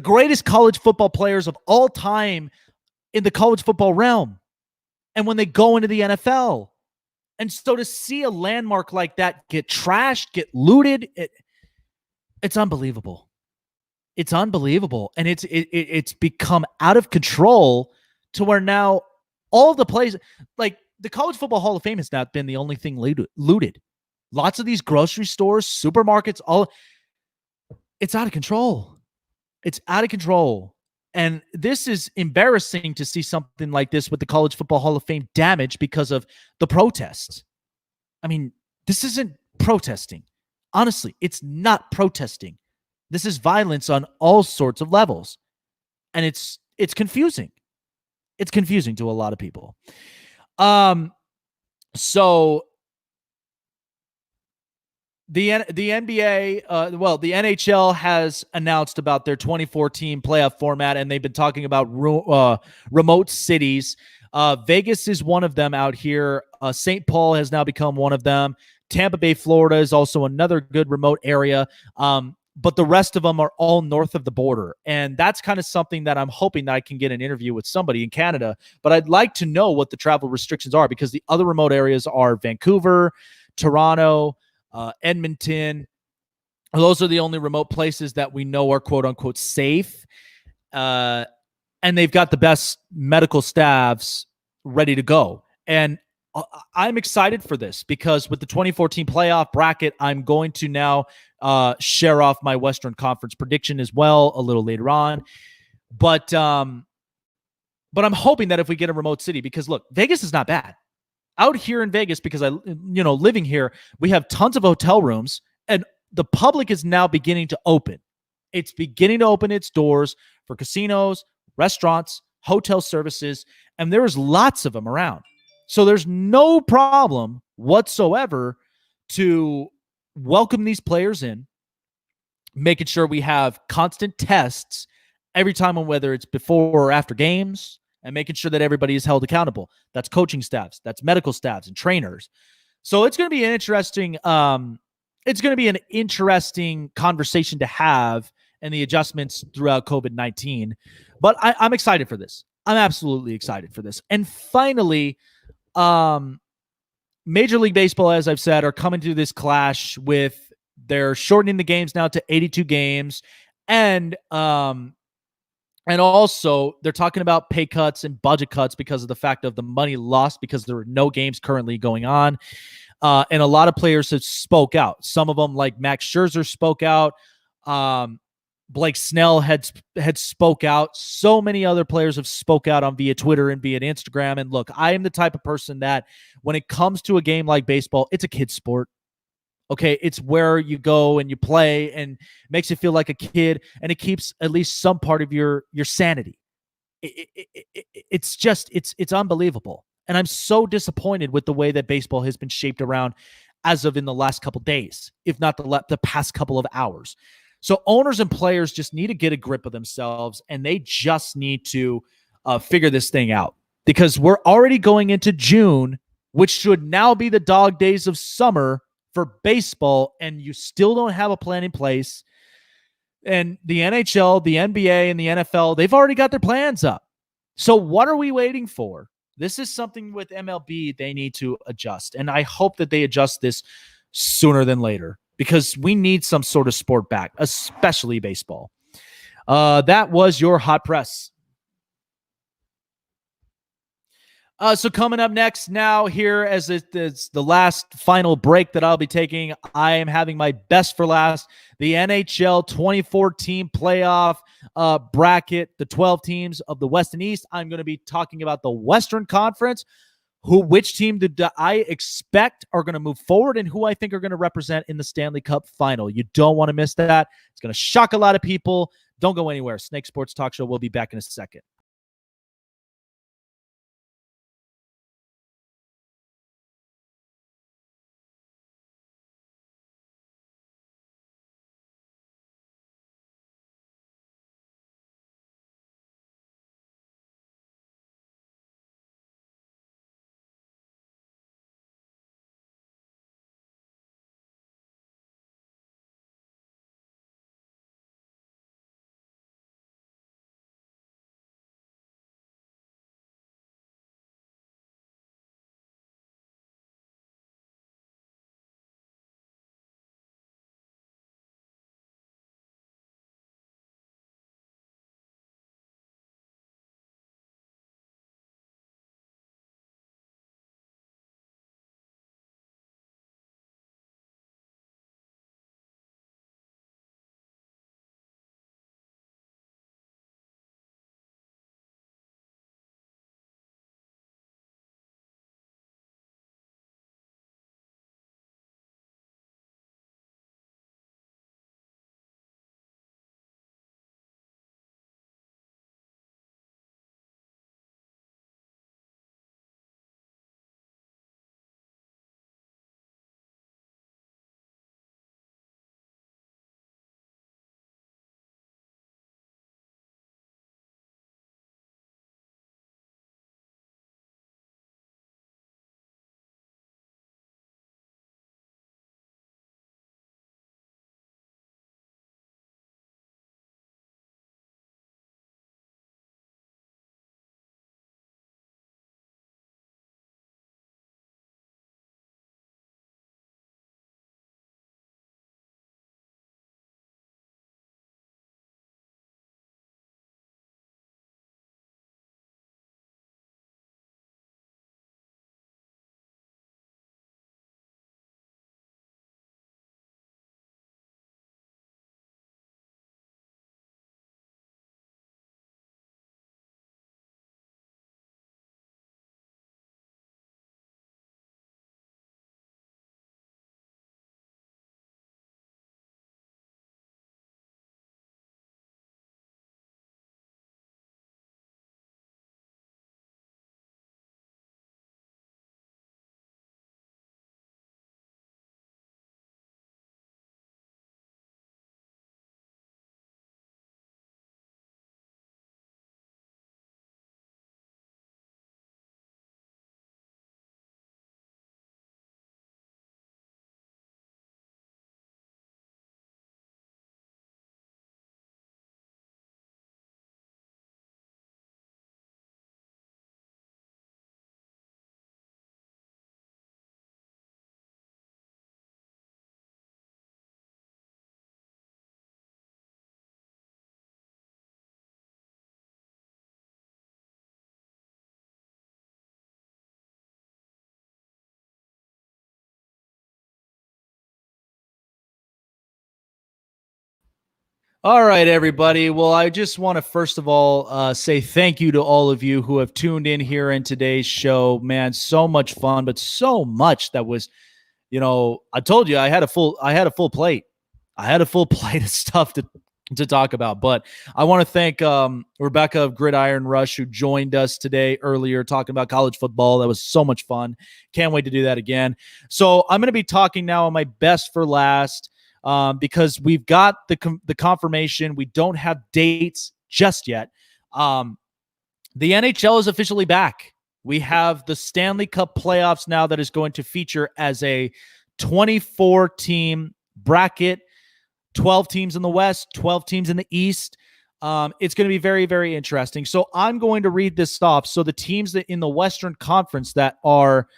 greatest college football players of all time in the college football realm. And when they go into the NFL, and so to see a landmark like that get trashed, get looted, it's unbelievable. It's unbelievable. And it's become out of control to where now all the plays, like the College Football Hall of Fame has not been the only thing looted. Lots of these grocery stores, supermarkets, it's out of control. It's out of control. And this is embarrassing to see something like this with the College Football Hall of Fame damaged because of the protests. I mean, this isn't protesting. Honestly, it's not protesting. This is violence on all sorts of levels. and it's confusing. It's confusing to a lot of people. So the NBA, the NHL has announced about their 2014 playoff format, and they've been talking about remote cities. Vegas is one of them out here. St. Paul has now become one of them. Tampa Bay, Florida is also another good remote area. But the rest of them are all north of the border. And that's kind of something that I'm hoping that I can get an interview with somebody in Canada. But I'd like to know what the travel restrictions are, because the other remote areas are Vancouver, Toronto, Edmonton. Those are the only remote places that we know are quote unquote safe. And they've got the best medical staffs ready to go. And I'm excited for this, because with the 2014 playoff bracket, I'm going to now share off my Western Conference prediction as well a little later on. But I'm hoping that if we get a remote city, because look, Vegas is not bad. Out here in Vegas, because living here, we have tons of hotel rooms, and the public is now beginning to open. It's beginning to open its doors for casinos, restaurants, hotel services, and there's lots of them around. So there's no problem whatsoever to welcome these players in, making sure we have constant tests every time, on whether it's before or after games, and making sure that everybody is held accountable. That's coaching staffs, that's medical staffs and trainers. So it's going to be an interesting conversation to have, and the adjustments throughout COVID-19. But I'm excited for this. I'm absolutely excited for this. And finally, Major League Baseball, as I've said, are coming to this clash with, they're shortening the games now to 82 games. And also, they're talking about pay cuts and budget cuts because of the fact of the money lost, because there are no games currently going on. And a lot of players have spoke out. Some of them, like Max Scherzer, spoke out. Blake Snell had spoke out. So many other players have spoke out on via Twitter and via Instagram. And look, I am the type of person that when it comes to a game like baseball, it's a kid's sport. Okay, it's where you go and you play, and makes you feel like a kid, and it keeps at least some part of your sanity. It's unbelievable. And I'm so disappointed with the way that baseball has been shaped around as of in the last couple days, if not the past couple of hours. So owners and players just need to get a grip of themselves, and they just need to figure this thing out, because we're already going into June, which should now be the dog days of summer for baseball, and you still don't have a plan in place. And the NHL, the NBA, and the NFL, they've already got their plans up. So what are we waiting for? This is something with MLB they need to adjust. And I hope that they adjust this sooner than later, because we need some sort of sport back, especially baseball. That was your hot press. So coming up next now here, as it's the last final break that I'll be taking, I am having my best for last, the NHL 2014 playoff bracket, the 12 teams of the West and East. I'm going to be talking about the Western Conference, which team do I expect are going to move forward, and who I think are going to represent in the Stanley Cup Final. You don't want to miss that. It's going to shock a lot of people. Don't go anywhere. Snake Sports Talk Show will be back in a second. All right, everybody. Well, I just want to first of all say thank you to all of you who have tuned in here in today's show. Man, so much fun, but so much that was, I told you I had a full plate. I had a full plate of stuff to talk about. But I want to thank Rebecca of Gridiron Rush, who joined us today earlier talking about college football. That was so much fun. Can't wait to do that again. So I'm going to be talking now on my best for last. Because we've got the confirmation. We don't have dates just yet. The NHL is officially back. We have the Stanley Cup playoffs now that is going to feature as a 24-team bracket, 12 teams in the West, 12 teams in the East. It's going to be very, very interesting. So I'm going to read this off. So the teams that in the Western Conference that are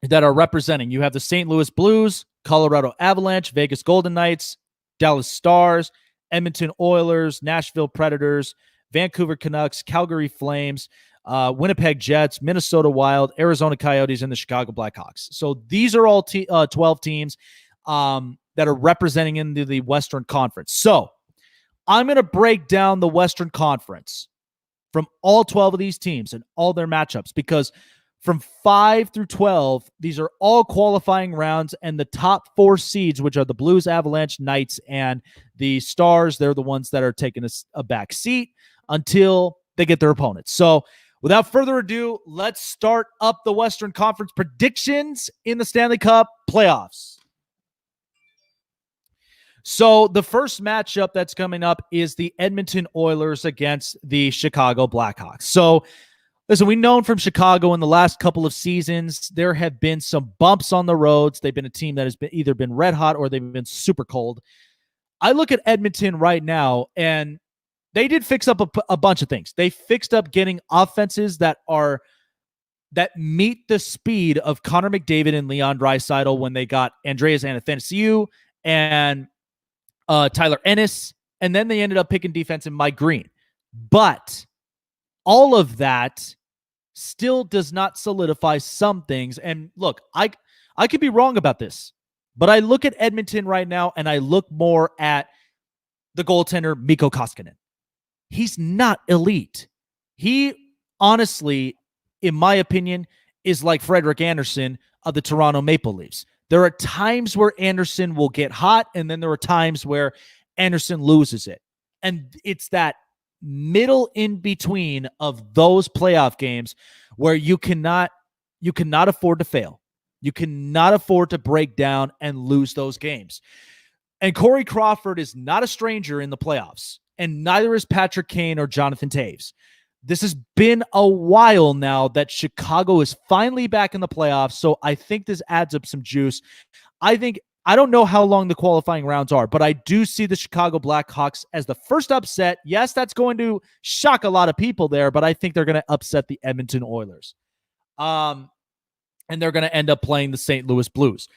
representing, you have the St. Louis Blues, Colorado Avalanche, Vegas Golden Knights, Dallas Stars, Edmonton Oilers, Nashville Predators, Vancouver Canucks, Calgary Flames, Winnipeg Jets, Minnesota Wild, Arizona Coyotes, and the Chicago Blackhawks. So these are all 12 teams that are representing into the Western Conference. So I'm going to break down the Western Conference from all 12 of these teams and all their matchups, because from 5 through 12, these are all qualifying rounds, and the top 4 seeds, which are the Blues, Avalanche, Knights, and the Stars, they're the ones that are taking a back seat until they get their opponents. So without further ado, let's start up the Western Conference predictions in the Stanley Cup playoffs. So the first matchup that's coming up is the Edmonton Oilers against the Chicago Blackhawks. So listen, we've known from Chicago in the last couple of seasons, there have been some bumps on the roads. They've been a team that has either been red hot or they've been super cold. I look at Edmonton right now, and they did fix up a bunch of things. They fixed up getting offenses that meet the speed of Connor McDavid and Leon Draisaitl when they got Andreas Athanasiou and Tyler Ennis, and then they ended up picking defensive Mike Green. But all of that still does not solidify some things. And look, I could be wrong about this, but I look at Edmonton right now, and I look more at the goaltender, Mikko Koskinen. He's not elite. He honestly, in my opinion, is like Frederik Andersen of the Toronto Maple Leafs. There are times where Andersen will get hot, and then there are times where Andersen loses it. And it's that middle in between of those playoff games where you cannot afford to fail. You cannot afford to break down and lose those games. And Corey Crawford is not a stranger in the playoffs, and neither is Patrick Kane or Jonathan Toews. This has been a while now that Chicago is finally back in the playoffs, so I think this adds up some juice. I don't know how long the qualifying rounds are, but I do see the Chicago Blackhawks as the first upset. Yes, that's going to shock a lot of people there, but I think they're going to upset the Edmonton Oilers. And they're going to end up playing the St. Louis Blues.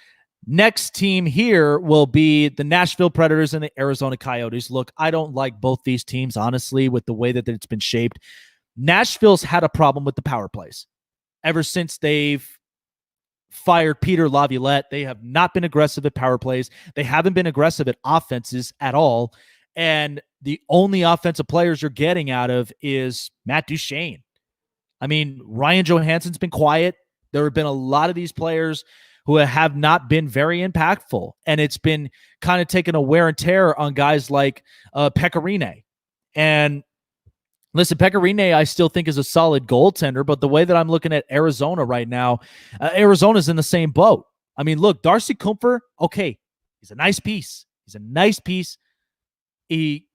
Next team here will be the Nashville Predators and the Arizona Coyotes. Look, I don't like both these teams, honestly, with the way that it's been shaped. Nashville's had a problem with the power plays. Ever since they've fired Peter Laviolette, they have not been aggressive at power plays. They haven't been aggressive at offenses at all. And the only offensive players you're getting out of is Matt Duchene. I mean, Ryan Johansson's been quiet. There have been a lot of these players who have not been very impactful. And it's been kind of taking a wear and tear on guys like Pekka Rinne. And listen, Pekka Rinne, I still think is a solid goaltender, but the way that I'm looking at Arizona right now, Arizona's in the same boat. I mean, look, Darcy Kuemper, okay, he's a nice piece. He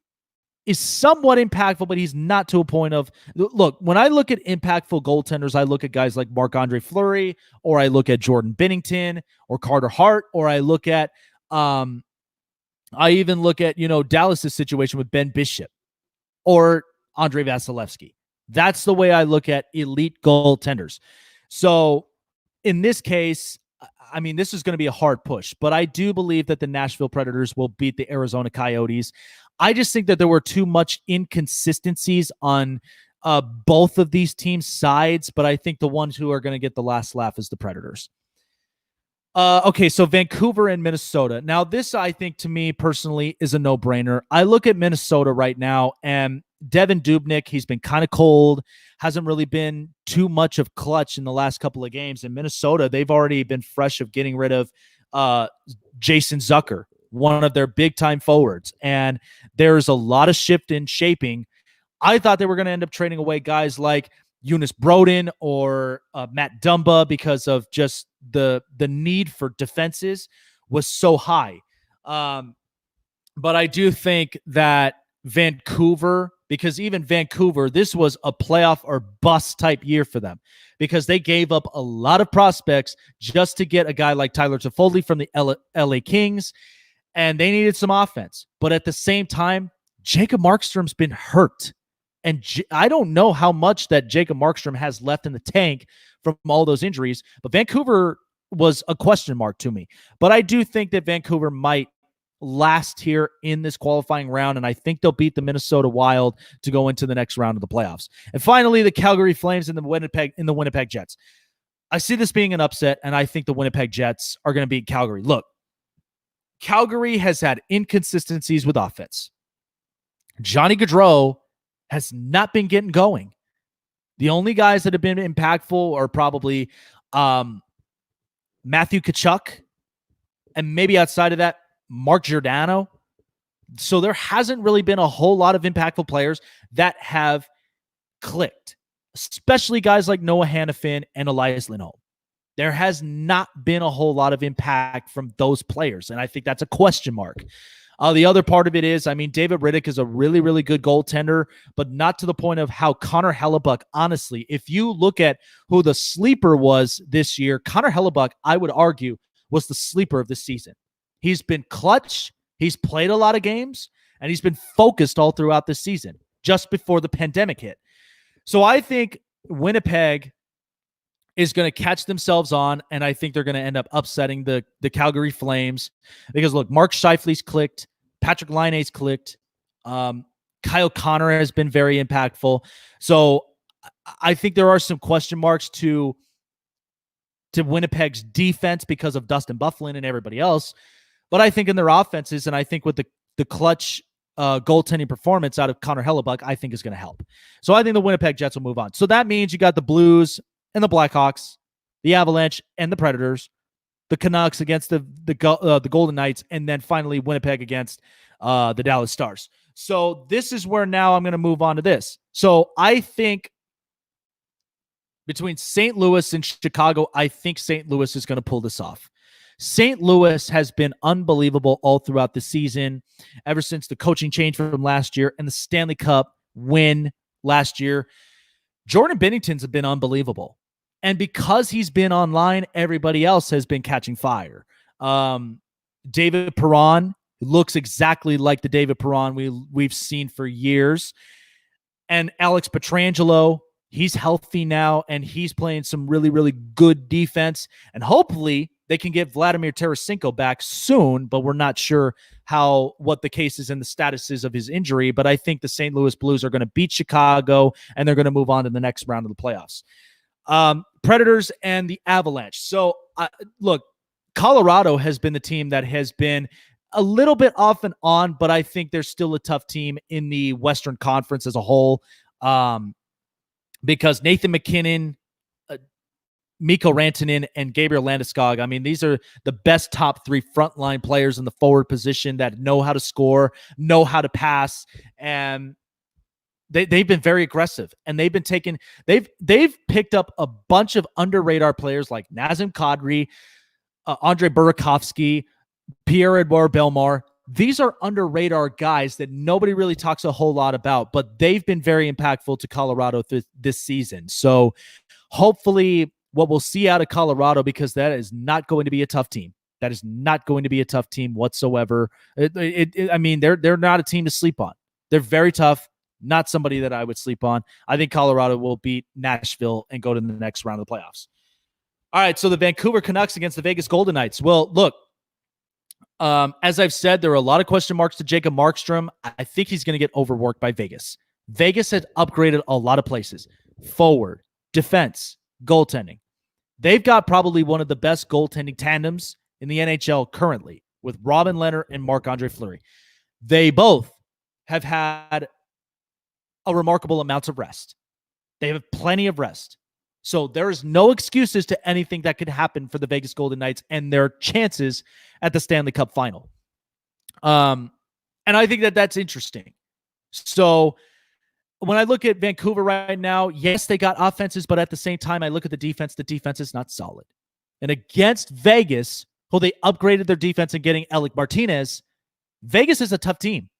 is somewhat impactful, but he's not to a point of, look, when I look at impactful goaltenders, I look at guys like Marc-Andre Fleury, or I look at Jordan Binnington or Carter Hart, or I look at, I even look at, Dallas's situation with Ben Bishop or Andrei Vasilevsky. That's the way I look at elite goaltenders. So in this case, I mean, this is going to be a hard push, but I do believe that the Nashville Predators will beat the Arizona Coyotes. I just think that there were too much inconsistencies on both of these teams' sides, but I think the ones who are going to get the last laugh is the Predators. Okay, so Vancouver and Minnesota. Now, this, I think, to me personally, is a no-brainer. I look at Minnesota right now, and Devin Dubnyk, he's been kind of cold, hasn't really been too much of clutch in the last couple of games. In Minnesota, they've already been fresh of getting rid of Jason Zucker, one of their big-time forwards, and there's a lot of shift in shaping. I thought they were going to end up trading away guys like Eunice Broden or Matt Dumba because of just the need for defenses was so high. But I do think that Vancouver, because even Vancouver, this was a playoff or bust type year for them because they gave up a lot of prospects just to get a guy like Tyler Toffoli from the LA Kings, and they needed some offense. But at the same time, Jacob Markstrom's been hurt. And I don't know how much that Jacob Markstrom has left in the tank from all those injuries, but Vancouver was a question mark to me. But I do think that Vancouver might last here in this qualifying round, and I think they'll beat the Minnesota Wild to go into the next round of the playoffs. And finally, the Calgary Flames and the Winnipeg Jets. I see this being an upset, and I think the Winnipeg Jets are going to beat Calgary. Look, Calgary has had inconsistencies with offense. Johnny Gaudreau has not been getting going. The only guys that have been impactful are probably Matthew Tkachuk, and maybe outside of that, Mark Giordano. So there hasn't really been a whole lot of impactful players that have clicked, especially guys like Noah Hannafin and Elias Lindholm. There has not been a whole lot of impact from those players, and I think that's a question mark. The other part of it is, I mean, David Riddick is a really, really good goaltender, but not to the point of how Connor Hellebuck, honestly, if you look at who the sleeper was this year, Connor Hellebuck, I would argue, was the sleeper of this season. He's been clutch, he's played a lot of games, and he's been focused all throughout this season, just before the pandemic hit. So I think Winnipeg is going to catch themselves on, and I think they're going to end up upsetting the Calgary Flames because, look, Mark Scheifele's clicked, Patrick Laine's clicked, Kyle Connor has been very impactful. So I think there are some question marks to Winnipeg's defense because of Dustin Byfuglien and everybody else, but I think in their offenses, and I think with the clutch goaltending performance out of Connor Hellebuck, I think is going to help. So I think the Winnipeg Jets will move on. So that means you got the Blues and the Blackhawks, the Avalanche and the Predators, the Canucks against the Golden Knights, and then finally Winnipeg against the Dallas Stars. So this is where now I'm going to move on to this. So I think between St. Louis and Chicago, I think St. Louis is going to pull this off. St. Louis has been unbelievable all throughout the season, ever since the coaching change from last year and the Stanley Cup win last year. Jordan Binnington's been unbelievable. And because he's been online, everybody else has been catching fire. David Perron looks exactly like the David Perron we've seen for years. And Alex Pietrangelo, he's healthy now, and he's playing some really, really good defense. And hopefully they can get Vladimir Tarasenko back soon, but we're not sure what the case is and the status is of his injury. But I think the St. Louis Blues are going to beat Chicago, and they're going to move on to the next round of the playoffs. Predators and the Avalanche. So, look, Colorado has been the team that has been a little bit off and on, but I think they're still a tough team in the Western Conference as a whole, because Nathan McKinnon, Mikko Rantanen, and Gabriel Landeskog, I mean, these are the best top three frontline players in the forward position that know how to score, know how to pass, and they've been very aggressive, and they've picked up a bunch of under radar players like Nazem Kadri, Andre Burakovsky, Pierre-Edouard Bellemare. These are under radar guys that nobody really talks a whole lot about, but they've been very impactful to Colorado this season. So hopefully what we'll see out of Colorado, because that is not going to be a tough team. That is not going to be a tough team whatsoever. I mean, they're not a team to sleep on. They're very tough. Not somebody that I would sleep on. I think Colorado will beat Nashville and go to the next round of the playoffs. All right, so the Vancouver Canucks against the Vegas Golden Knights. Well, look, as I've said, there are a lot of question marks to Jacob Markstrom. I think he's going to get overworked by Vegas. Vegas has upgraded a lot of places. Forward, defense, goaltending. They've got probably one of the best goaltending tandems in the NHL currently with Robin Lehner and Marc-Andre Fleury. They both have had a remarkable amount of rest. They have plenty of rest. So there is no excuses to anything that could happen for the Vegas Golden Knights and their chances at the Stanley Cup Final. And I think that that's interesting. So when I look at Vancouver right now, yes, they got offenses, but at the same time, I look at the defense is not solid. And against Vegas, who they upgraded their defense and getting Alec Martinez, Vegas is a tough team.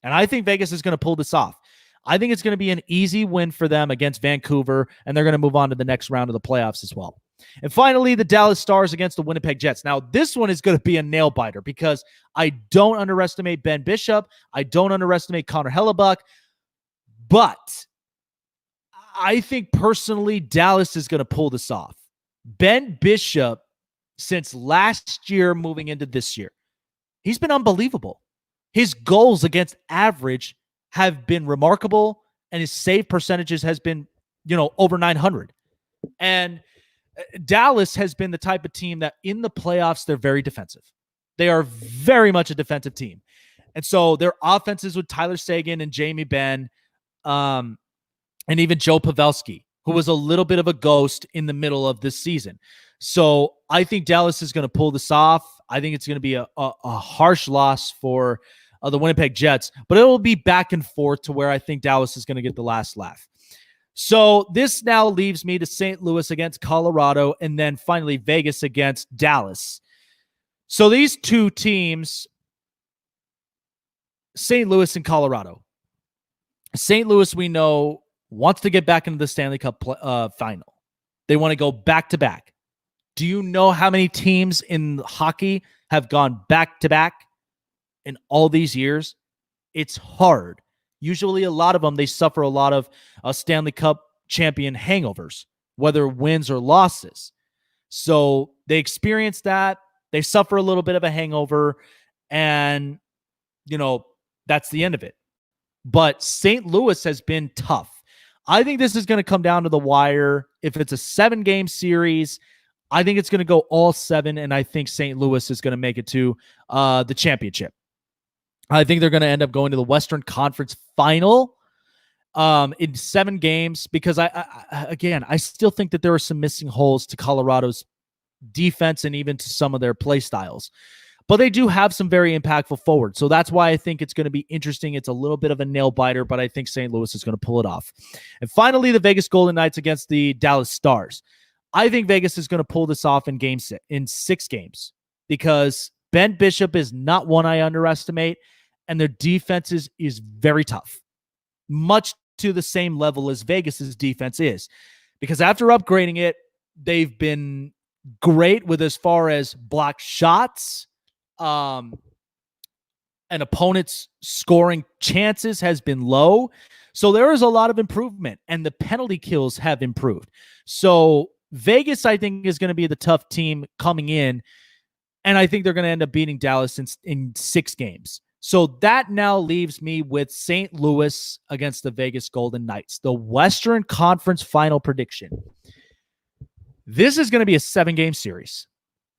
And I think Vegas is going to pull this off. I think it's going to be an easy win for them against Vancouver, and they're going to move on to the next round of the playoffs as well. And finally, the Dallas Stars against the Winnipeg Jets. Now, this one is going to be a nail-biter because I don't underestimate Ben Bishop. I don't underestimate Connor Hellebuck. But I think personally, Dallas is going to pull this off. Ben Bishop, since last year moving into this year, he's been unbelievable. His goals against average have been remarkable, and his save percentages has been, over 900. And Dallas has been the type of team that in the playoffs, they're very defensive. They are very much a defensive team. And so their offenses with Tyler Seguin and Jamie Benn, and even Joe Pavelski, who was a little bit of a ghost in the middle of this season. So I think Dallas is going to pull this off. I think it's going to be a harsh loss for the Winnipeg Jets, but it will be back and forth to where I think Dallas is going to get the last laugh. So this now leaves me to St. Louis against Colorado, and then finally Vegas against Dallas. So these two teams, St. Louis and Colorado. St. Louis, we know, wants to get back into the Stanley Cup Final. They want to go back-to-back. Do you know how many teams in hockey have gone back-to-back in all these years? It's hard. Usually a lot of them, they suffer a lot of Stanley Cup champion hangovers, whether wins or losses. So they experience that. They suffer a little bit of a hangover, and, that's the end of it. But St. Louis has been tough. I think this is going to come down to the wire. If it's a 7-game series, I think it's going to go all 7, and I think St. Louis is going to make it to the championship. I think they're going to end up going to the Western Conference Final in 7 games because, I still think that there are some missing holes to Colorado's defense and even to some of their play styles. But they do have some very impactful forwards. So that's why I think it's going to be interesting. It's a little bit of a nail biter, but I think St. Louis is going to pull it off. And finally, the Vegas Golden Knights against the Dallas Stars. I think Vegas is going to pull this off in 6 games because Ben Bishop is not one I underestimate, and their defense is very tough, much to the same level as Vegas's defense is. Because after upgrading it, they've been great with as far as block shots, and opponents' scoring chances has been low. So there is a lot of improvement, and the penalty kills have improved. So Vegas, I think, is going to be the tough team coming in, and I think they're going to end up beating Dallas in 6 games. So that now leaves me with St. Louis against the Vegas Golden Knights, the Western Conference Final prediction. This is going to be a 7-game series.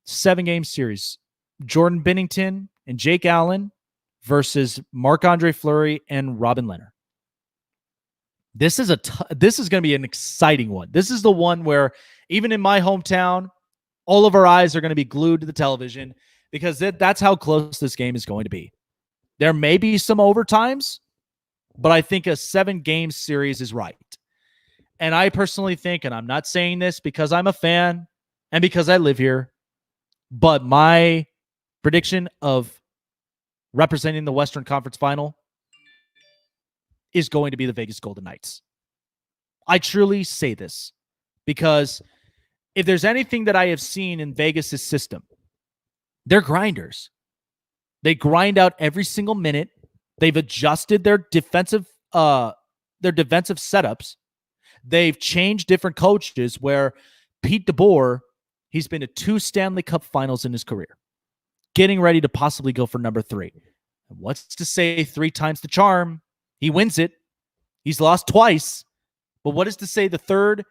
7-game series. Jordan Binnington and Jake Allen versus Marc-Andre Fleury and Robin Lehner. This is going to be an exciting one. This is the one where even in my hometown, all of our eyes are going to be glued to the television because that's how close this game is going to be. There may be some overtimes, but I think a 7-game series is right. And I personally think, and I'm not saying this because I'm a fan and because I live here, but my prediction of representing the Western Conference Final is going to be the Vegas Golden Knights. I truly say this because if there's anything that I have seen in Vegas' system, they're grinders. They grind out every single minute. They've adjusted their defensive setups. They've changed different coaches where Pete DeBoer, he's been to 2 Stanley Cup Finals in his career, getting ready to possibly go for number 3. And what's to say 3 times the charm? He wins it. He's lost twice. But what is to say the third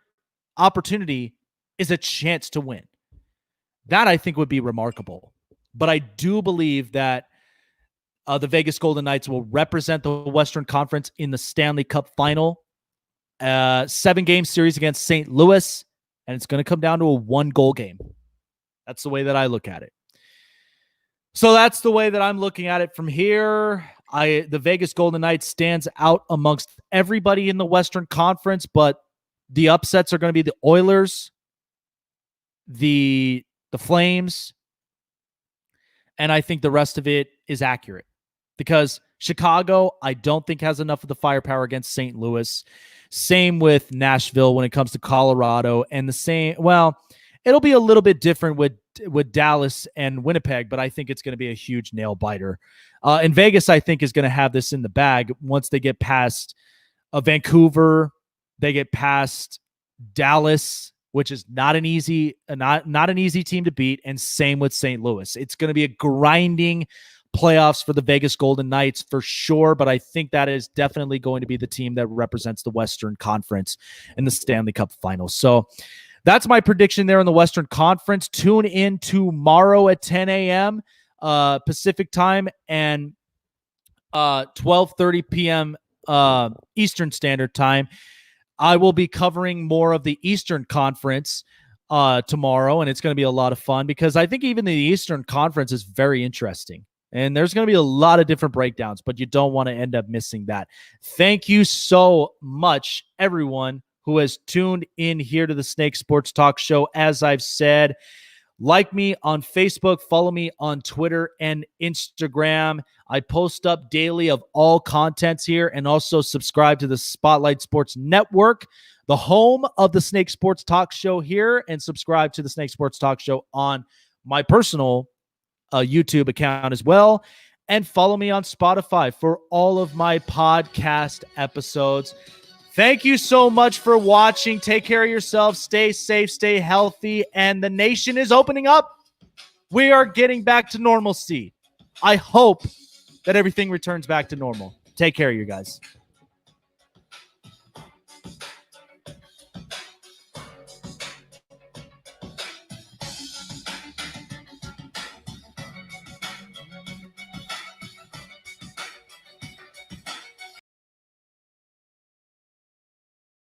opportunity is a chance to win. That I think would be remarkable. But I do believe that the Vegas Golden Knights will represent the Western Conference in the Stanley Cup Final. 7-game series against St. Louis, and it's going to come down to a 1-goal game. That's the way that I look at it. So that's the way that I'm looking at it from here. The Vegas Golden Knights stands out amongst everybody in the Western Conference, but the upsets are going to be the Oilers, the Flames, and I think the rest of it is accurate because Chicago, I don't think has enough of the firepower against St. Louis. Same with Nashville when it comes to Colorado, and the same. Well, it'll be a little bit different with Dallas and Winnipeg, but I think it's going to be a huge nail biter. And Vegas, I think, is going to have this in the bag once they get past Vancouver, they get past Dallas, which is not an easy team to beat, and same with St. Louis. It's going to be a grinding playoffs for the Vegas Golden Knights for sure, but I think that is definitely going to be the team that represents the Western Conference in the Stanley Cup Final. So that's my prediction there in the Western Conference. Tune in tomorrow at 10 a.m. Pacific time and 12:30 p.m. Eastern Standard Time. I will be covering more of the Eastern Conference tomorrow, and it's going to be a lot of fun because I think even the Eastern Conference is very interesting. And there's going to be a lot of different breakdowns, but you don't want to end up missing that. Thank you so much, everyone who has tuned in here to the Snake Sports Talk Show. As I've said, like me on Facebook, follow me on Twitter and Instagram. I post up daily of all contents here, and also subscribe to the Spotlight Sports Network, the home of the Snake Sports Talk Show here, and subscribe to the Snake Sports Talk Show on my personal YouTube account as well. And follow me on Spotify for all of my podcast episodes. Thank you so much for watching. Take care of yourselves. Stay safe, stay healthy, and the nation is opening up. We are getting back to normalcy. I hope that everything returns back to normal. Take care, you guys.